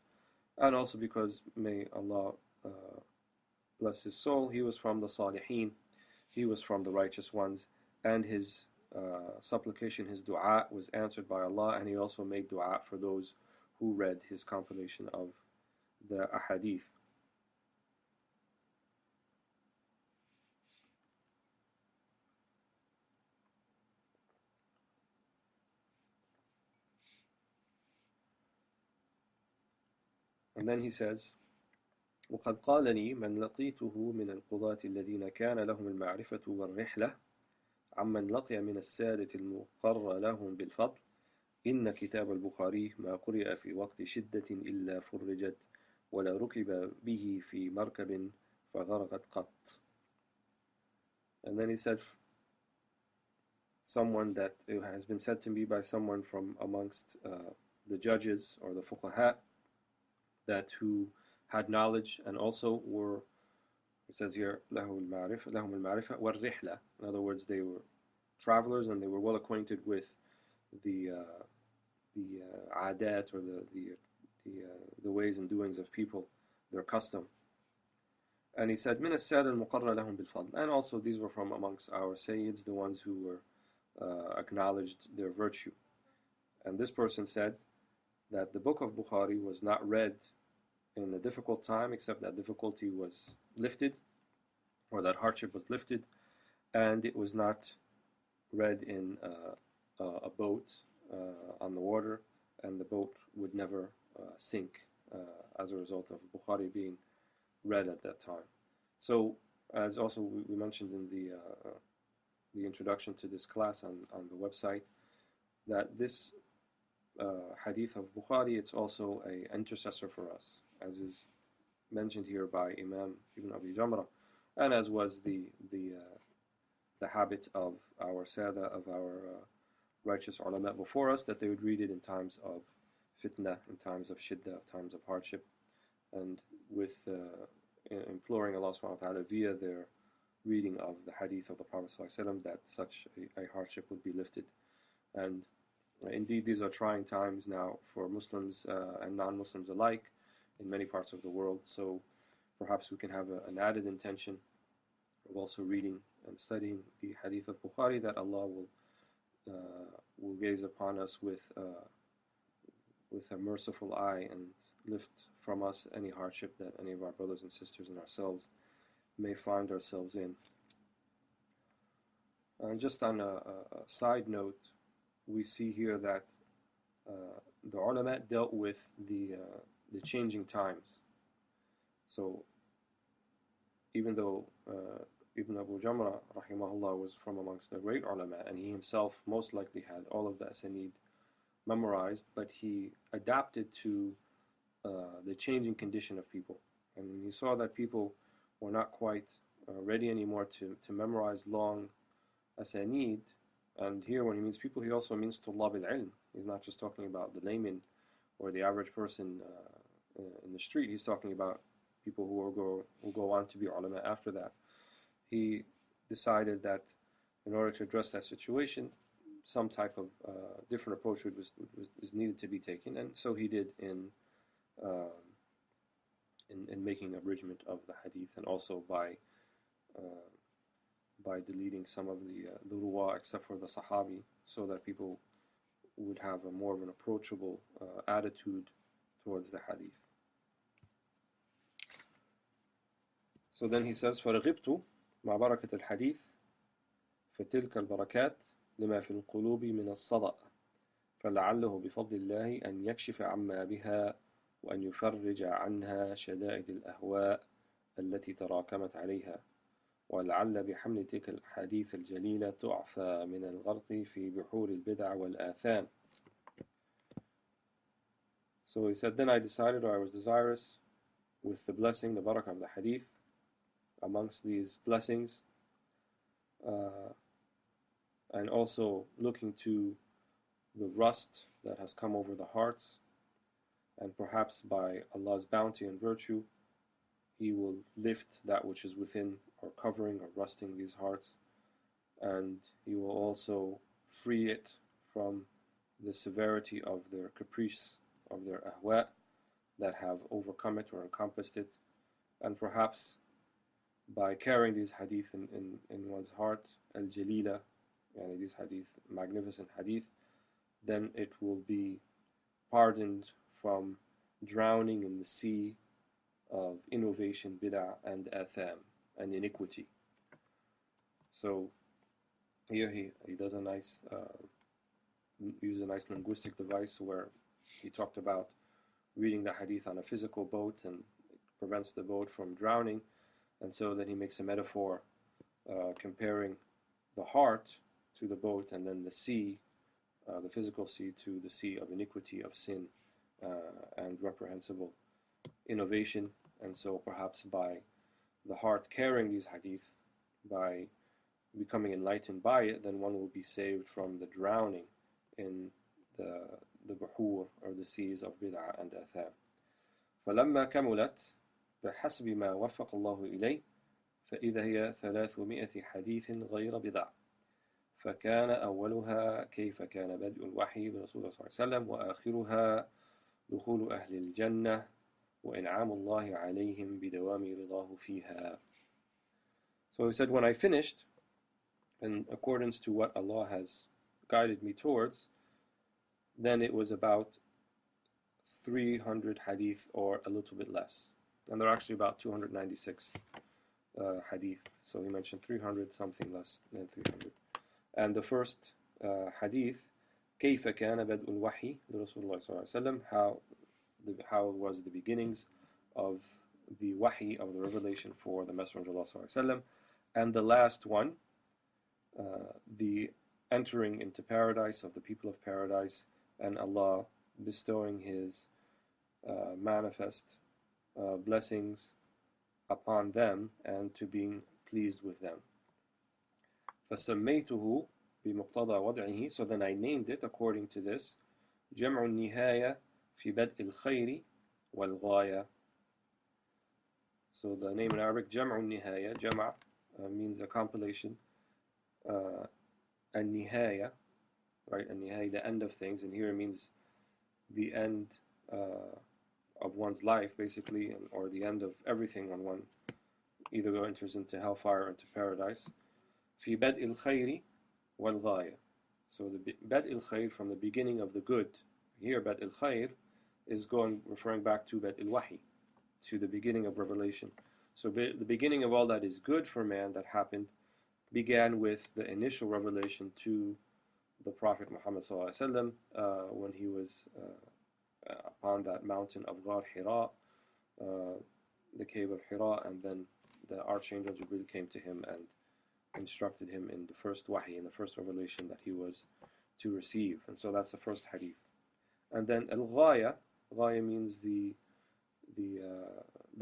and also because, may Allah bless his soul, he was from the Salihin, he was from the righteous ones, and his supplication, his dua was answered by Allah, and he also made dua for those who read his compilation of the Ahadith. And then he says, وقد قال لي من لقيته من القضاة الذين كان لهم المعرفة والرحلة عمن لقي من السادة المقر لهم بالفضل إن كتاب البخاري ما قرئ في وقت شدة إلا فرجت ولا ركب به في مركب فغرقت قط. And then he said, someone that it has been said to me by someone from amongst the judges or the fuqaha, that who had knowledge and also were, it says here, لهم المعرفة والرحلة. In other words, they were travelers and they were well acquainted with the adat, or the ways and doings of people, their custom. And he said, من السادة المقر لهم بالفضل. And also these were from amongst our sayyids, the ones who were acknowledged their virtue. And this person said that the book of Bukhari was not read in a difficult time, except that difficulty was lifted, or that hardship was lifted, and it was not read in a boat on the water, and the boat would never sink as a result of Bukhari being read at that time. So, as also we mentioned in the introduction to this class on the website, that this hadith of Bukhari, it's also an intercessor for us, as is mentioned here by Imam Ibn Abi Jamrah, and as was the the habit of our sada, of our righteous ulama before us, that they would read it in times of fitna, in times of shiddah, times of hardship, and with imploring Allah subhanahu wa ta'ala via their reading of the hadith of the Prophet ﷺ that such a hardship would be lifted. And indeed, these are trying times now for Muslims and non-Muslims alike in many parts of the world. So perhaps we can have an added intention of also reading and studying the hadith of Bukhari, that Allah will gaze upon us with a merciful eye and lift from us any hardship that any of our brothers and sisters and ourselves may find ourselves in. And just on a side note, we see here that the ulama dealt with the changing times. So even though Ibn Abu Jamrah rahimahullah was from amongst the great ulama, and he himself most likely had all of the asanid memorized, but he adapted to the changing condition of people. And when he saw that people were not quite ready anymore to memorize long asanid, and here when he means people, he also means tullab al-ilm. He's not just talking about the layman or the average person in the street. He's talking about people who will go on to be ulama after that. He decided that in order to address that situation, some type of different approach was needed to be taken, and so he did in making abridgment of the hadith, and also by deleting some of the ruwa except for the sahabi, so that people would have a more of an approachable attitude towards the hadith. So then he says, فَرَغِبْتُ مع بركة الحديث فتلك البركات لما في القلوب من الصدأ فلعله بفضل الله أن يكشف عما بها وأن يفرج عنها شدائد الأهواء التي تراكمت عليها ولعل بحمل تلك الحديث الجليلة تعفى من الغرق في بحور البدع والآثام. So he said, then I decided, or I was desirous, with the blessing, the barakah of the hadith, amongst these blessings, and also looking to the rust that has come over the hearts, and perhaps by Allah's bounty and virtue, He will lift that which is within or covering or rusting these hearts, and He will also free it from the severity of their caprice, of their ahwa that have overcome it or encompassed it, and perhaps by carrying these hadith in one's heart, al-jalila, yani these hadith, magnificent hadith, then it will be pardoned from drowning in the sea of innovation, bid'ah, and atham, and iniquity. So here he does a nice, uses a nice linguistic device where he talked about reading the hadith on a physical boat and it prevents the boat from drowning. And so then he makes a metaphor comparing the heart to the boat, and then the sea, the physical sea, to the sea of iniquity, of sin, and reprehensible innovation. And so perhaps by the heart carrying these hadith, by becoming enlightened by it, then one will be saved from the drowning in the buhur, or the seas of bid'ah and atham. فَلَمَّا كَمُلَتْ بحسب ما وفق الله إليه فإذا هي 300 حديث غير بضع فكان أولها كيف كان بدء الوحي لرسول الله صلى الله عليه وسلم وآخرها دخول أهل الجنة وإنعام الله عليهم بدوام رضاه فيها. So he said, when I finished, in accordance to what Allah has guided me towards, then it was about 300 hadith or a little bit less. And they're actually about 296 hadith. So he mentioned 300, something less than 300. And the first hadith, كيف كان بدء الوحي لرسول الله صلى الله عليه وسلم, how was the beginnings of the wahi, of the revelation for the Messenger of Allah صلى الله عليه وسلم. And the last one, the entering into paradise of the people of paradise, and Allah bestowing His manifest blessings upon them and to being pleased with them. فسميته بمقتضى وضعه, so then I named it according to this, جمع النهاية في بدء الخير والغاية. So the name in Arabic, جمع النهاية, جمع means a compilation, النهاية, right, النهاية, the end of things, and here it means the end of one's life, basically, or the end of everything when one either enters into hellfire or into paradise. في بدء الخير والغاية. So the بدء الخير, from the beginning of the good. Here بدء الخير is referring back to بدء الوحي, to the beginning of revelation. So the beginning of all that is good for man that happened began with the initial revelation to the Prophet Muhammad ﷺ, when he was upon that mountain of Ghar Hira, the cave of Hira, and then the Archangel Jibril came to him and instructed him in the first wahi, in the first revelation that he was to receive. And so that's the first hadith. And then al-ghaya, ghaya means the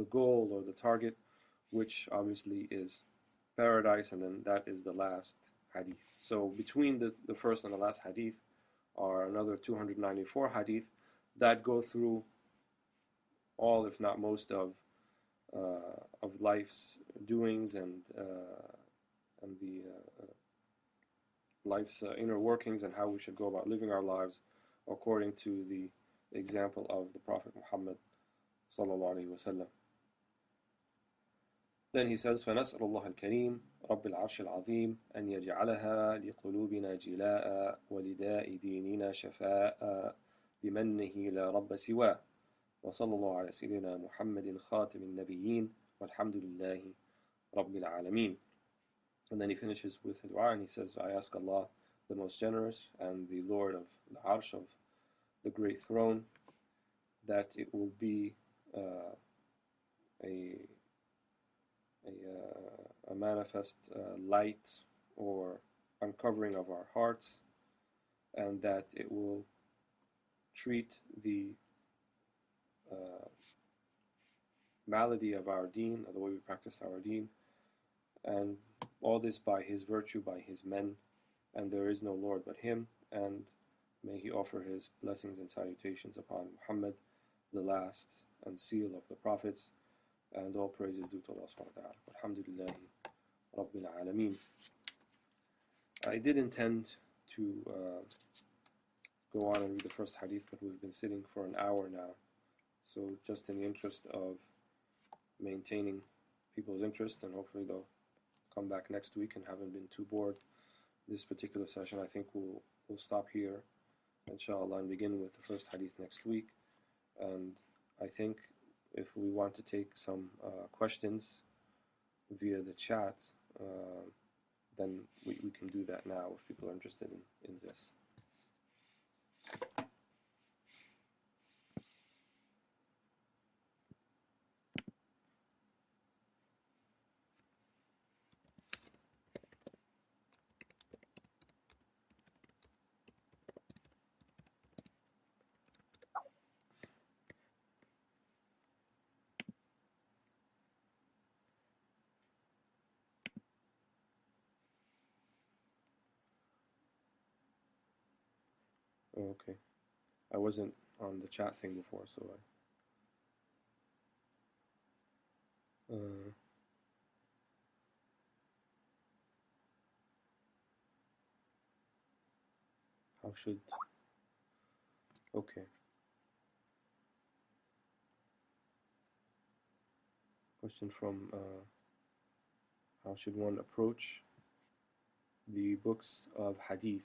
goal or the target, which obviously is paradise, and then that is the last hadith. So between the first and the last hadith are another 294 hadith that go through all, if not most, of life's doings and the life's inner workings, and how we should go about living our lives according to the example of the Prophet Muhammad sallallahu alaihi wasallam. Then he says, فنسأل الله الكريم رب العرش العظيم أن يجعلها لقلوبنا جلاء ولداء ديننا شفاء بمنه لا رب سواه وصلى الله على سيدنا محمد خاتم النبيين والحمد لله رب العالمين. And then he finishes with a dua, and he says, I ask Allah, the most generous and the Lord of the Arsh, of the great throne, that it will be a manifest light or uncovering of our hearts, and that it will treat the malady of our deen, the way we practice our deen, and all this by his virtue, by his men, and there is no Lord but him, and may he offer his blessings and salutations upon Muhammad, the last and seal of the prophets, and all praises due to Allah subhanahu wa ta'ala. Alhamdulillahi Rabbil Alameen. I did intend to go on and read the first hadith, but we've been sitting for an hour now, so just in the interest of maintaining people's interest, and hopefully they'll come back next week and haven't been too bored this particular session, I think we'll stop here, inshallah, and begin with the first hadith next week. And I think if we want to take some questions via the chat, then we can do that now if people are interested in this. Okay. I wasn't on the chat thing before, so how should... Okay. Question from how should one approach the books of Hadith?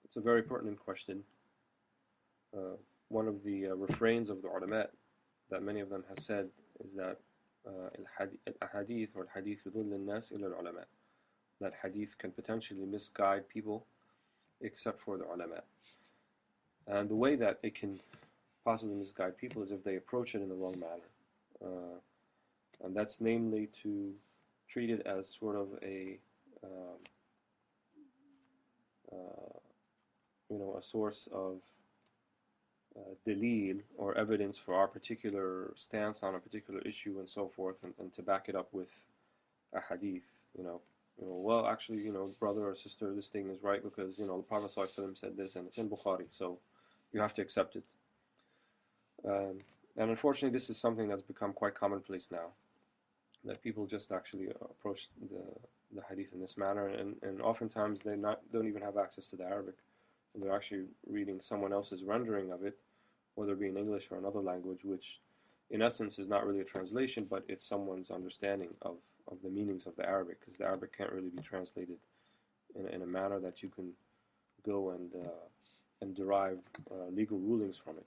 It's a very pertinent question. One of the refrains of the ulama that many of them have said is that al-Ahadith or al-Hadith yudul al-nas ila al-ulama, that Hadith can potentially misguide people except for the ulama. And the way that it can possibly misguide people is if they approach it in the wrong manner. And that's namely to treat it as sort of a source of dalil or evidence for our particular stance on a particular issue and so forth, and to back it up with Ahadith, well, actually, brother or sister, this thing is right because, the Prophet ﷺ said this and it's in Bukhari, so you have to accept it. And unfortunately, this is something that's become quite commonplace now, that people just actually approach the hadith in this manner, and oftentimes they don't even have access to the Arabic. And they're actually reading someone else's rendering of it, whether it be in English or another language, which in essence is not really a translation, but it's someone's understanding of the meanings of the Arabic, because the Arabic can't really be translated in a manner that you can go and derive legal rulings from it.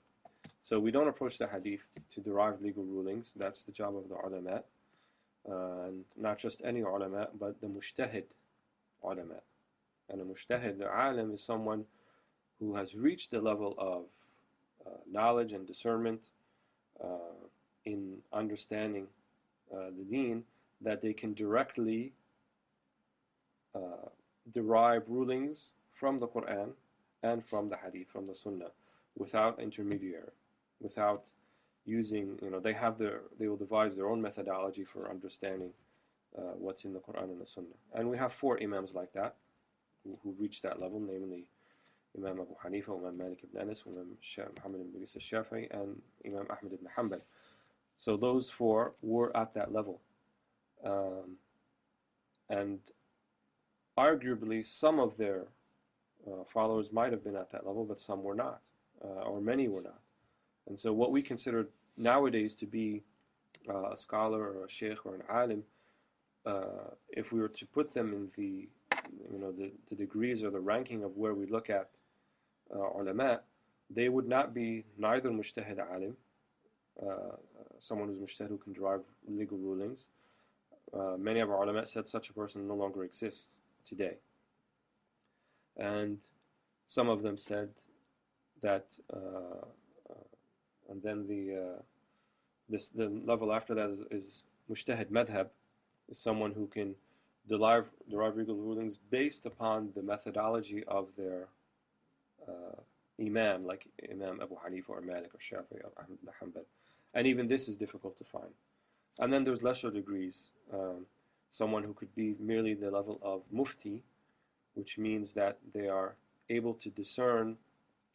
So we don't approach the hadith to derive legal rulings. That's the job of the ulama, and not just any ulama, but the mujtahid ulama. And a mujtahid, the alim, is someone who has reached the level of knowledge and discernment in understanding the deen, that they can directly derive rulings from the Quran and from the hadith, from the sunnah, without intermediary, without using, they will devise their own methodology for understanding what's in the Quran and the sunnah. And we have 4 imams like that who reached that level, namely Imam Abu Hanifa, Imam Malik ibn Anas, Imam Muhammad ibn Idris al-Shafi'i, and Imam Ahmad ibn Hanbal. So those 4 were at that level. And arguably some of their followers might have been at that level, but some were not, or many were not. And so what we consider nowadays to be a scholar or a sheikh or an alim, if we were to put them in the degrees or the ranking of where we look at ulama, they would not be neither mujtahid alim, someone who's mujtahid who can derive legal rulings. Many of our ulama said such a person no longer exists today. And some of them said that, and then the level after that is mujtahid madhab, is someone who can derive legal rulings based upon the methodology of their imam, like Imam Abu Hanifa or Malik or Shafi'i or Ahmad ibn Hanbal. And even this is difficult to find. And then there's lesser degrees, someone who could be merely the level of mufti, which means that they are able to discern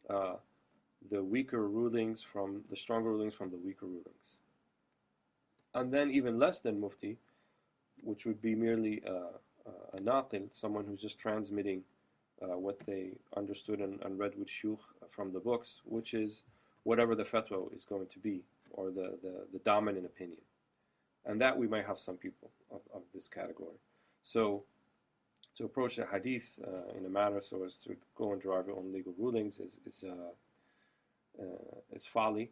the weaker rulings from the stronger rulings from the weaker rulings. And then even less than mufti, which would be merely a naqil, someone who's just transmitting what they understood and read with shuyukh from the books, which is whatever the fatwa is going to be, or the dominant opinion. And that we might have some people of this category. So to approach the hadith in a manner so as to go and derive your own legal rulings is folly.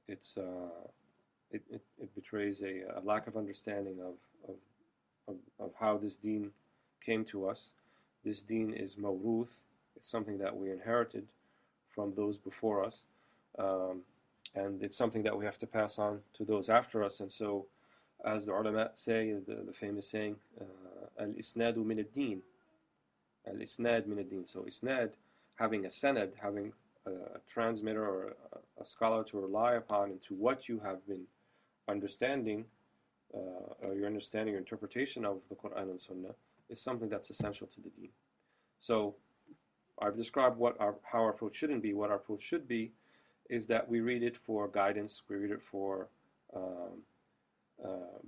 It betrays a lack of understanding of how this deen came to us. This deen is mawruth. It's something that we inherited from those before us, and it's something that we have to pass on to those after us. And so, as the ulama say, the famous saying, al-isnadu min ad-din. Al-isnad min ad-din. So isnad, having a sanad, having a transmitter or a scholar to rely upon into what you have been understanding, or your understanding or interpretation of the Quran and Sunnah, is something that's essential to the deen. So I've described how our approach shouldn't be. What our approach should be is that we read it for guidance, we read it for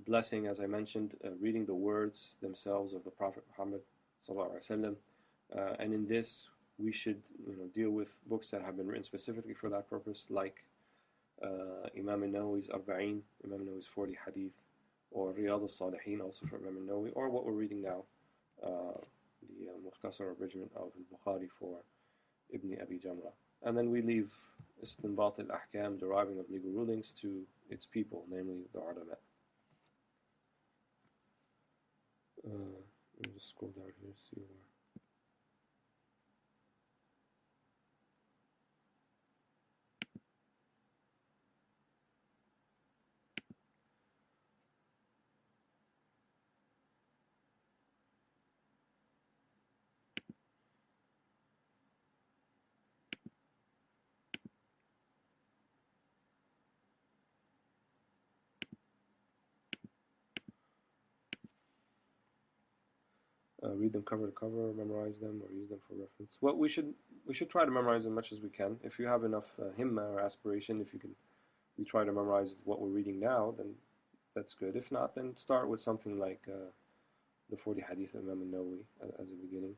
blessing, as I mentioned, reading the words themselves of the Prophet Muhammad sallallahu alaihi wasallam, and in this we should deal with books that have been written specifically for that purpose, like Imam al-Nawawi's Arba'in, Imam al-Nawawi's 40 Hadith, or Riyadh al-Salihin, also from Imam al-Nawawi, or what we're reading now, the Mukhtasar abridgment of Bukhari for Ibn Abi Jamrah. And then we leave Istinbat al-Ahkam, deriving of legal rulings, to its people, namely the ulama. Let me just scroll down here, see where. Read them cover to cover, memorize them, or use them for reference. Well, we should try to memorize as much as we can. If you have enough himma or aspiration, if we try to memorize what we're reading now, then that's good. If not, then start with something like the 40 Hadith of Imam al-Nawawi as a beginning.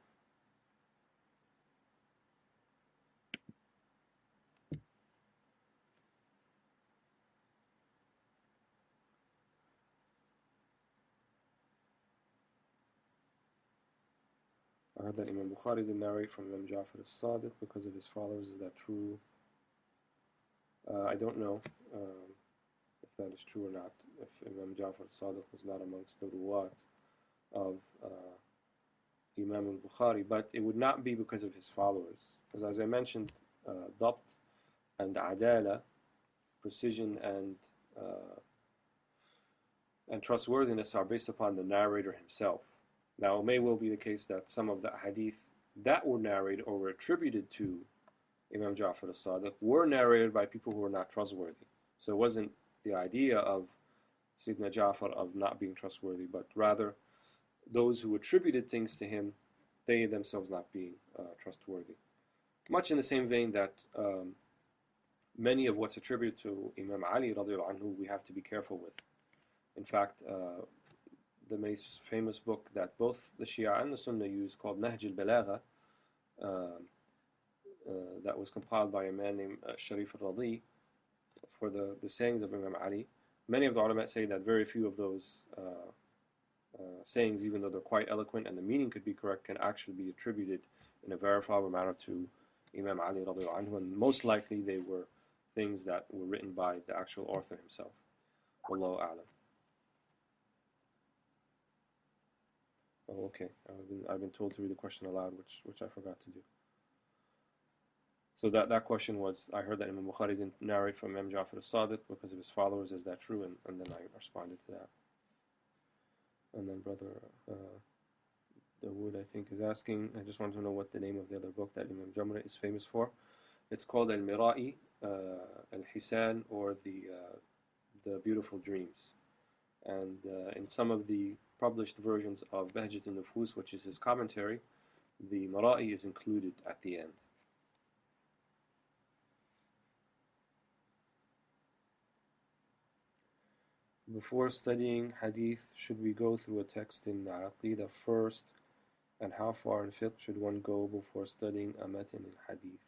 I heard that Imam Bukhari did narrate from Imam Ja'far al-Sadiq because of his followers. Is that true? I don't know if that is true or not. If Imam Ja'far al-Sadiq was not amongst the ruwat of Imam al-Bukhari, but it would not be because of his followers. Because as I mentioned, dabt and adala, precision and trustworthiness are based upon the narrator himself. Now, it may well be the case that some of the hadith that were narrated or were attributed to Imam Ja'far al-Sadiq were narrated by people who were not trustworthy. So it wasn't the idea of Sayyidina Ja'far of not being trustworthy, but rather those who attributed things to him, they themselves not being trustworthy. Much in the same vein that many of what's attributed to Imam Ali radiallahu anhu we have to be careful with. In fact, the most famous book that both the Shia and the Sunnah use, called Nahj al-Balagha, that was compiled by a man named Sharif al-Radi for the sayings of Imam Ali. Many of the ulama say that very few of those sayings, even though they're quite eloquent and the meaning could be correct, can actually be attributed in a verifiable manner to Imam Ali radiallahu anhu, and most likely they were things that were written by the actual author himself. Wallahu a'lam. Oh, okay. I've been told to read the question aloud, which I forgot to do. So that question was, I heard that Imam Bukhari didn't narrate from Imam Ja'far al-Sadiq because of his followers. Is that true? And then I responded to that. And then Brother Dawood, I think, is asking, I just want to know what the name of the other book that Imam Jamra is famous for. It's called Al-Mira'i, Al-Hisan, or the Beautiful Dreams. And in some of the published versions of Bahjat al-Nufus, which is his commentary, the Mara'i is included at the end. Before studying Hadith, should we go through a text in Aqidah first? And how far in fiqh should one go before studying a matan in Hadith?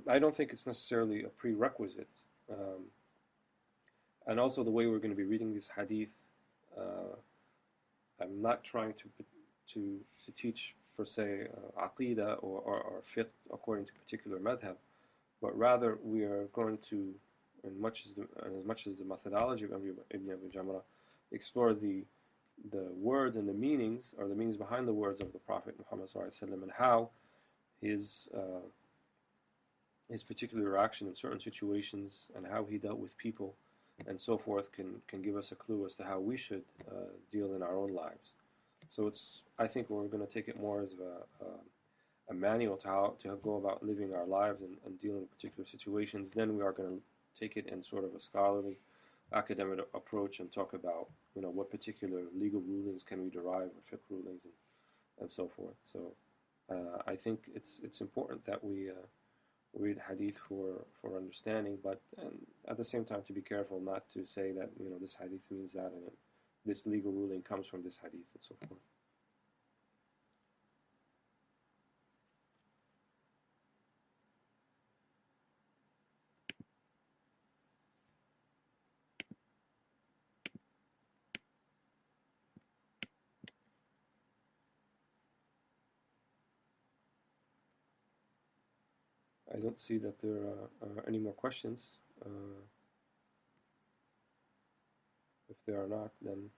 I don't think it's necessarily a prerequisite. And also the way we're going to be reading this Hadith, I'm not trying to teach per se Aqidah or fiqh according to a particular madhab, but rather we are going to, as much as the methodology of Ibn Abi Jamrah, explore the words and the meanings, or the meanings behind the words of the Prophet Muhammad ﷺ, and how his particular reaction in certain situations and how he dealt with people and so forth can give us a clue as to how we should deal in our own lives. So I think we're going to take it more as a manual to how to go about living our lives and dealing with particular situations. Then we are going to take it in sort of a scholarly, academic approach and talk about, what particular legal rulings can we derive, or fiqh rulings, and so forth. So I think it's important that we read hadith for understanding, but at the same time to be careful not to say that this hadith means that and this legal ruling comes from this hadith and so forth. I don't see that there are any more questions. If there are not, then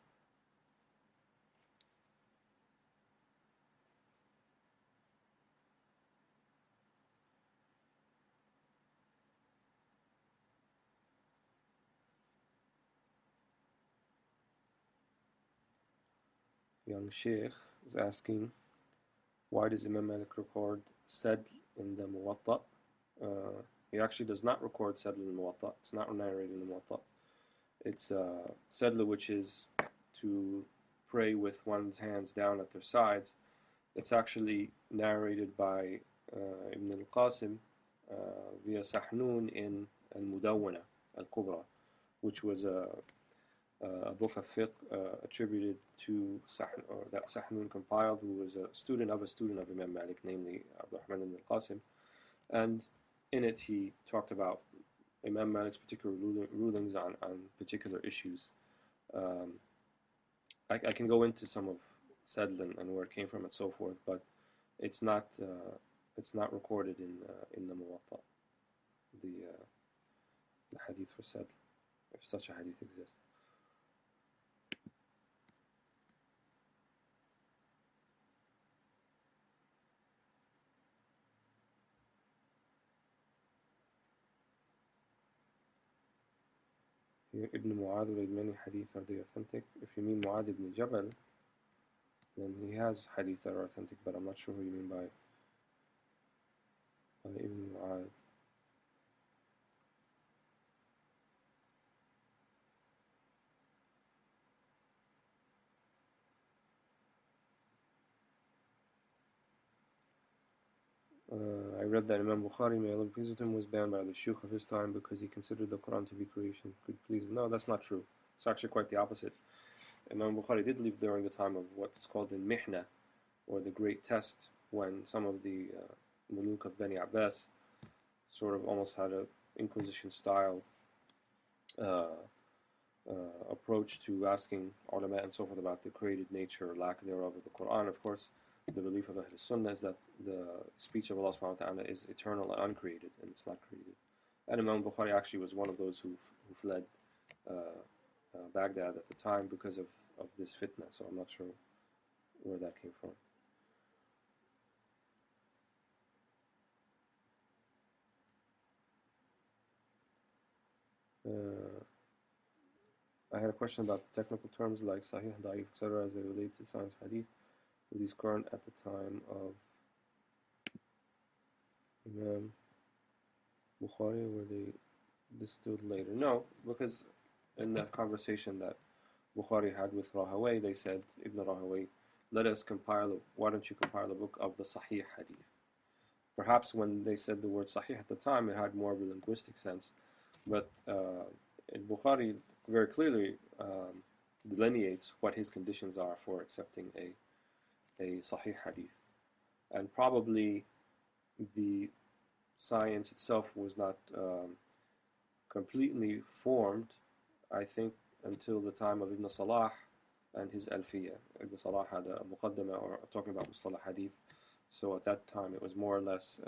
young Shaykh is asking, why does Imam Malik record Sadl in the Muwatta? He actually does not record Sadl in the Muwatta. It's not narrated in the Muwatta. It's Sadl, which is to pray with one's hands down at their sides. It's actually narrated by Ibn al-Qasim via Sahnun in Al-Mudawwana al-Kubra, which was a book of fiqh attributed to or that Sahnun compiled, who was a student of Imam Malik, namely Abdurrahman ibn al-Qasim. And in it he talked about Imam Malik's particular rulings on particular issues. I can go into some of Sadl and where it came from and so forth, but it's not recorded in the Muwatta, the hadith for Sadl, if such a hadith exists. Here, Ibn Mu'adh read many hadith. Are they authentic? If you mean Mu'adh ibn Jabal, then he has hadith that are authentic, but I'm not sure who you mean by Ibn Mu'adh. I read that Imam Bukhari, may Allah be pleased with him, was banned by the Shaykh of his time because he considered the Quran to be creation. Could please? No, that's not true. It's actually quite the opposite. Imam Bukhari did live during the time of what's called the Mihna, or the Great Test, when some of the Muluk of Bani Abbas sort of almost had an Inquisition-style approach to asking ulama and so forth about the created nature or lack thereof of the Quran. Of course, the belief of Ahl Sunnah is that the speech of Allah subhanahu wa ta'ala is eternal and uncreated, and it's not created. And Imam Bukhari actually was one of those who fled Baghdad at the time because of this fitna, so I'm not sure where that came from. I had a question about the technical terms like Sahih, Da'if, etc. as they relate to science of Hadith. Were these current at the time of Imam Bukhari, or were they distilled later? No, because in the conversation that Bukhari had with Rahaway, they said, Ibn Rahaway, why don't you compile a book of the Sahih Hadith? Perhaps when they said the word Sahih at the time, it had more of a linguistic sense, but Bukhari very clearly delineates what his conditions are for accepting a Sahih Hadith. And probably the science itself was not completely formed, I think, until the time of Ibn Salah and his Alfiyah. Ibn Salah had a muqaddamah, or talking about Mustalah Hadith, so at that time it was more or less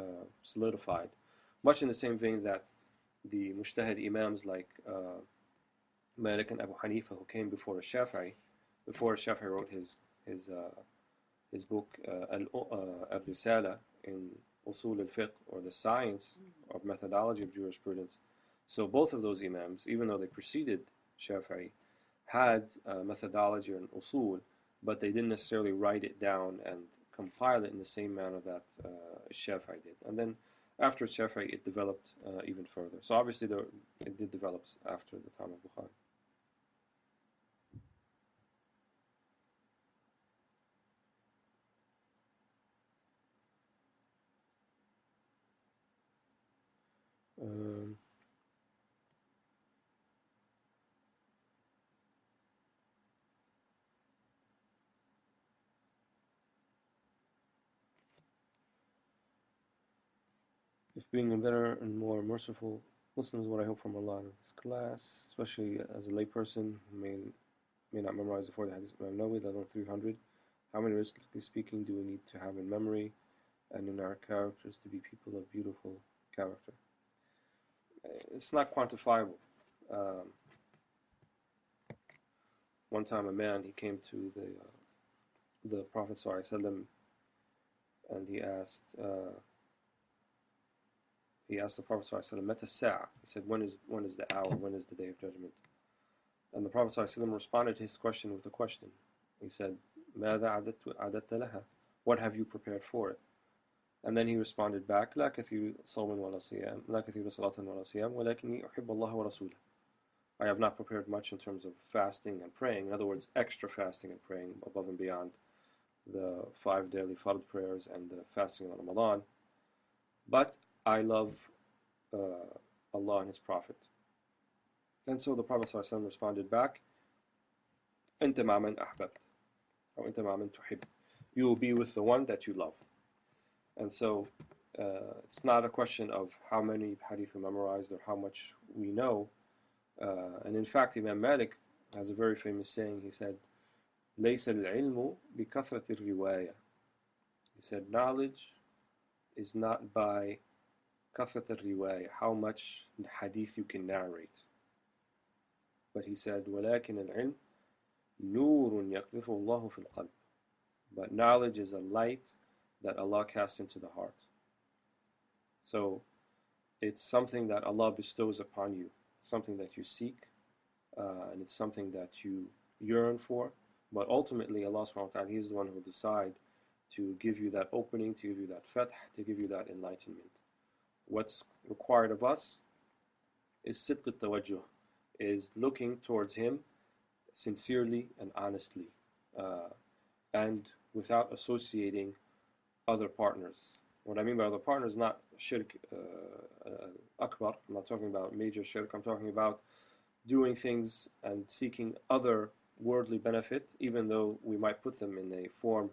solidified. Much in the same vein that the Mujtahid Imams like Malik and Abu Hanifa, who came before Shafi'i wrote his book Al-Risala in Usul al-Fiqh, or the science of methodology of jurisprudence. So both of those Imams, even though they preceded Shafi'i, had methodology and usul, but they didn't necessarily write it down and compile it in the same manner that Shafi'i did. And then after Shafi'i, it developed even further. So obviously it did develop after the time of Bukhari. If being a better and more merciful Muslim is what I hope from Allah in this class, especially as a layperson who may not memorize the 40 hadiths of Imam Nawawi, let alone 300, how many, realistically speaking, do we need to have in memory and in our characters to be people of beautiful character? It's not quantifiable. One time a man, he came to the Prophet ﷺ, and he asked the Prophet ﷺ, Mata Sa'a? He said, when is the hour? When is the day of judgment? And the Prophet ﷺ responded to his question with a question. He said, ماذا أعددت لها? What have you prepared for it? And then he responded back, لا كثير صوم ولا صيام، لا كثير صلاة ولا صيام، ولكني أحب الله ورسوله. I have not prepared much in terms of fasting and praying. In other words, extra fasting and praying above and beyond the 5 daily fard prayers and the fasting of Ramadan. But I love Allah and His Prophet. And so the Prophet ﷺ responded back, أنت مع من أحببت, or أنت مع من تحب. You will be with the one that you love. And so it's not a question of how many hadith we memorized or how much we know. And in fact, Imam Malik has a very famous saying. He said, ليس العلم بكثرة الرواية. He said, knowledge is not by كثرة الرواية, how much hadith you can narrate. But he said, ولكن العلم نور يقذفه الله في القلب. But knowledge is a light that Allah casts into the heart. So it's something that Allah bestows upon you, something that you seek, and it's something that you yearn for. But ultimately, Allah subhanahu wa ta'ala, He is the one who will decide to give you that opening, to give you that fath, to give you that enlightenment. What's required of us is sidq al-tawajjuh, is looking towards Him sincerely and honestly, and without associating other partners. What I mean by other partners, not shirk akbar. I'm not talking about major shirk. I'm talking about doing things and seeking other worldly benefit, even though we might put them in a form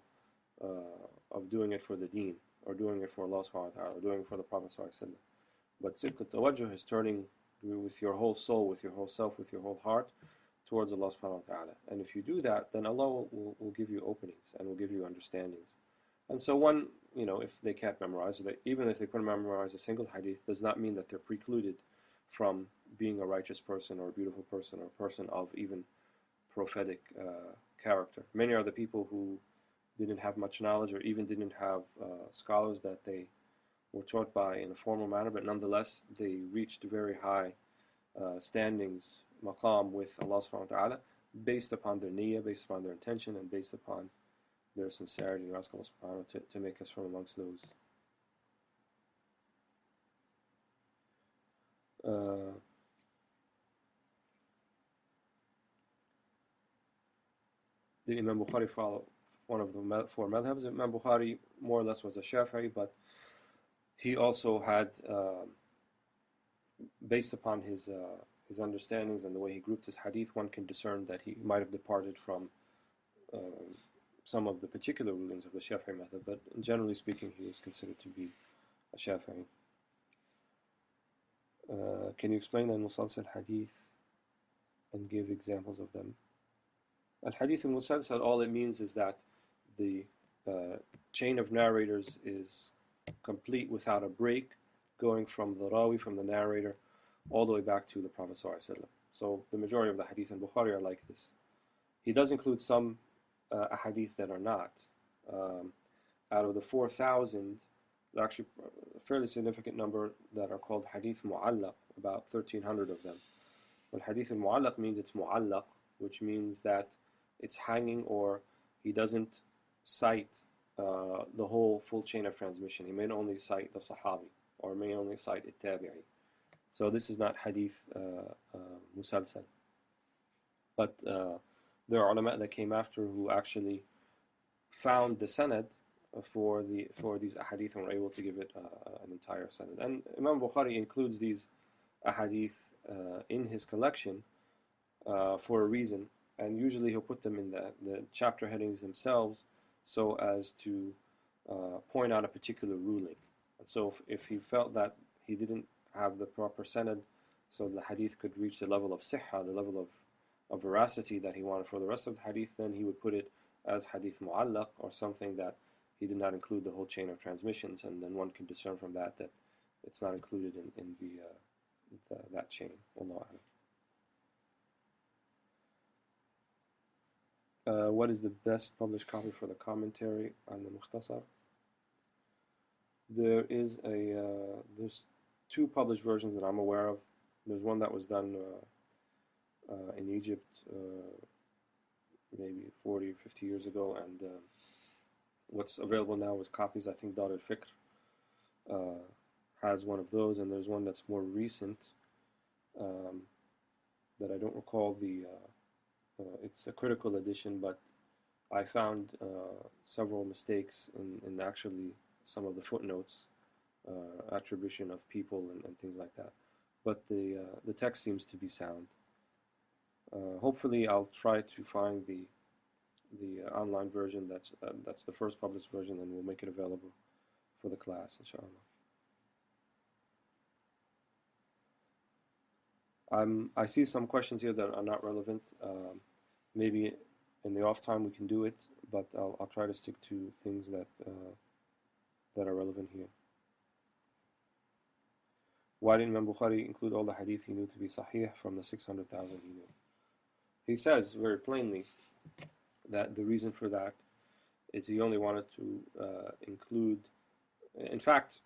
of doing it for the deen, or doing it for Allah subhanahu wa ta'ala, or doing it for the Prophet sallallahu alaihi wasallam. But sidq al-tawajjuh is turning with your whole soul, with your whole self, with your whole heart towards Allah subhanahu wa ta'ala. And if you do that, then Allah will give you openings and will give you understandings. And so one, if they can't memorize, or even if they couldn't memorize a single hadith, does not mean that they're precluded from being a righteous person or a beautiful person or a person of even prophetic character. Many are the people who didn't have much knowledge or even didn't have scholars that they were taught by in a formal manner, but nonetheless they reached very high standings, maqam with Allah subhanahu wa ta'ala, based upon their niyyah, based upon their intention, and based upon their sincerity. And ask Allah subhanahu wa ta'ala to make us from amongst those. Did Imam Bukhari follow one of the 4 madhabs? Imam Bukhari more or less was a Shafi'i, but he also had, based upon his understandings and the way he grouped his hadith, one can discern that he might have departed from some of the particular rulings of the Shafi'i method, but generally speaking, he was considered to be a Shafi'i. Can you explain al-musalsal hadith and give examples of them? Al-hadith al-musalsal, all it means is that the chain of narrators is complete without a break, going from the rawi, from the narrator, all the way back to the Prophet ﷺ. So the majority of the hadith in Bukhari are like this. He does include some ahadith that are not. Out of the 4,000, there are actually a fairly significant number that are called hadith mu'allaq, about 1,300 of them. Well, hadith mu'allaq means it's mu'allaq, which means that it's hanging, or he doesn't cite the whole full chain of transmission. He may only cite the sahabi, or may only cite at-tabi'i. So this is not hadith musalsal. But there are ulama that came after who actually found the sanad for these ahadith and were able to give it an entire sanad. And Imam Bukhari includes these ahadith in his collection for a reason, and usually he'll put them in the chapter headings themselves so as to point out a particular ruling. And so if he felt that he didn't have the proper sanad, so the hadith could reach the level of sihha, the level of veracity that he wanted for the rest of the hadith, then he would put it as hadith mu'allaq, or something that he did not include the whole chain of transmissions, and then one can discern from that it's not included in that chain. Wallahu a'lam. What is the best published copy for the commentary on the Mukhtasar? There's 2 published versions that I'm aware of. There's one that was done in Egypt maybe 40 or 50 years ago, and what's available now is copies. I think Dar al-Fikr has one of those, and there's one that's more recent that I don't recall it's a critical edition, but I found several mistakes in actually some of the footnotes, attribution of people and things like that. But the text seems to be sound. Hopefully, I'll try to find the online version that's the first published version, and we'll make it available for the class, inshallah. I see some questions here that are not relevant. Maybe in the off time we can do it, but I'll try to stick to things that are relevant here. Why didn't Imam Bukhari include all the hadith he knew to be sahih from the 600,000 he knew? He says very plainly that the reason for that is he only wanted to include, in fact,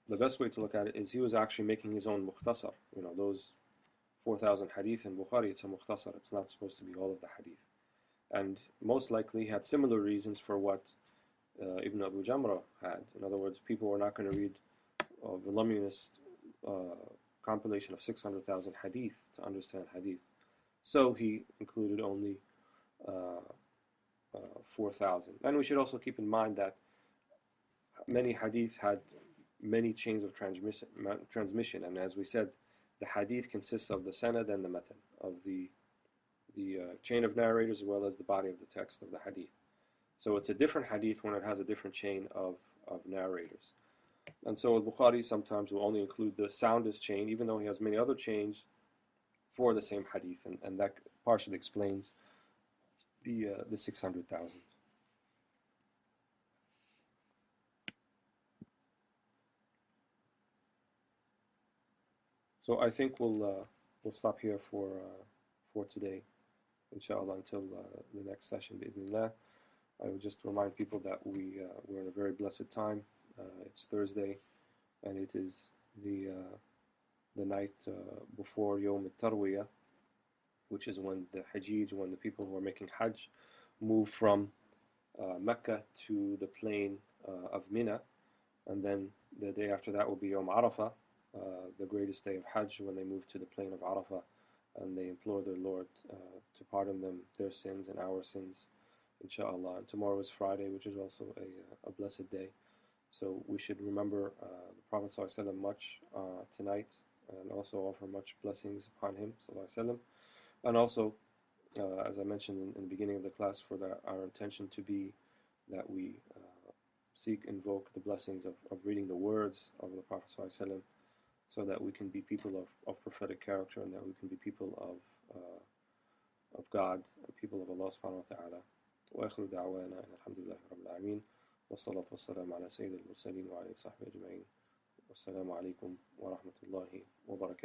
the best way to look at it is he was actually making his own mukhtasar. Those 4,000 hadith in Bukhari, it's a mukhtasar. It's not supposed to be all of the hadith. And most likely he had similar reasons for what Ibn Abu Jamrah had. In other words, people were not going to read a voluminous compilation of 600,000 hadith to understand hadith. So he included only 4,000. And we should also keep in mind that many hadith had many chains of transmission. And as we said, the hadith consists of the sanad and the matan, of the chain of narrators as well as the body of the text of the hadith. So it's a different hadith when it has a different chain of narrators. And so Bukhari sometimes will only include the soundest chain, even though he has many other chains for the same hadith, and that partially explains the 600,000. So I think we'll stop here for today, inshallah, until the next session, bi'idhnillah. I would just remind people that we're in a very blessed time. It's Thursday, and it is the night before Yawm al-Tarwiyah, which is when the Hajj, when the people who are making Hajj move from Mecca to the plain of Mina, and then the day after that will be Yawm Arafah, the greatest day of Hajj, when they move to the plain of Arafah and they implore their Lord to pardon them their sins and our sins, inshallah. And tomorrow is Friday, which is also a blessed day. So we should remember the Prophet ﷺ much tonight, and also offer much blessings upon him ﷺ. And also, as I mentioned in the beginning of the class, for our intention to be that we invoke the blessings of reading the words of the Prophet ﷺ, so that we can be people of prophetic character, and that we can be people of God, and people of Allah subhanahu wa ta'ala. وآخر دعوانا الحمد لله رب العالمين والصلاة والسلام على سيد المرسلين وعلى آله وصحبه أجمعين والسلام عليكم ورحمة الله وبركاته.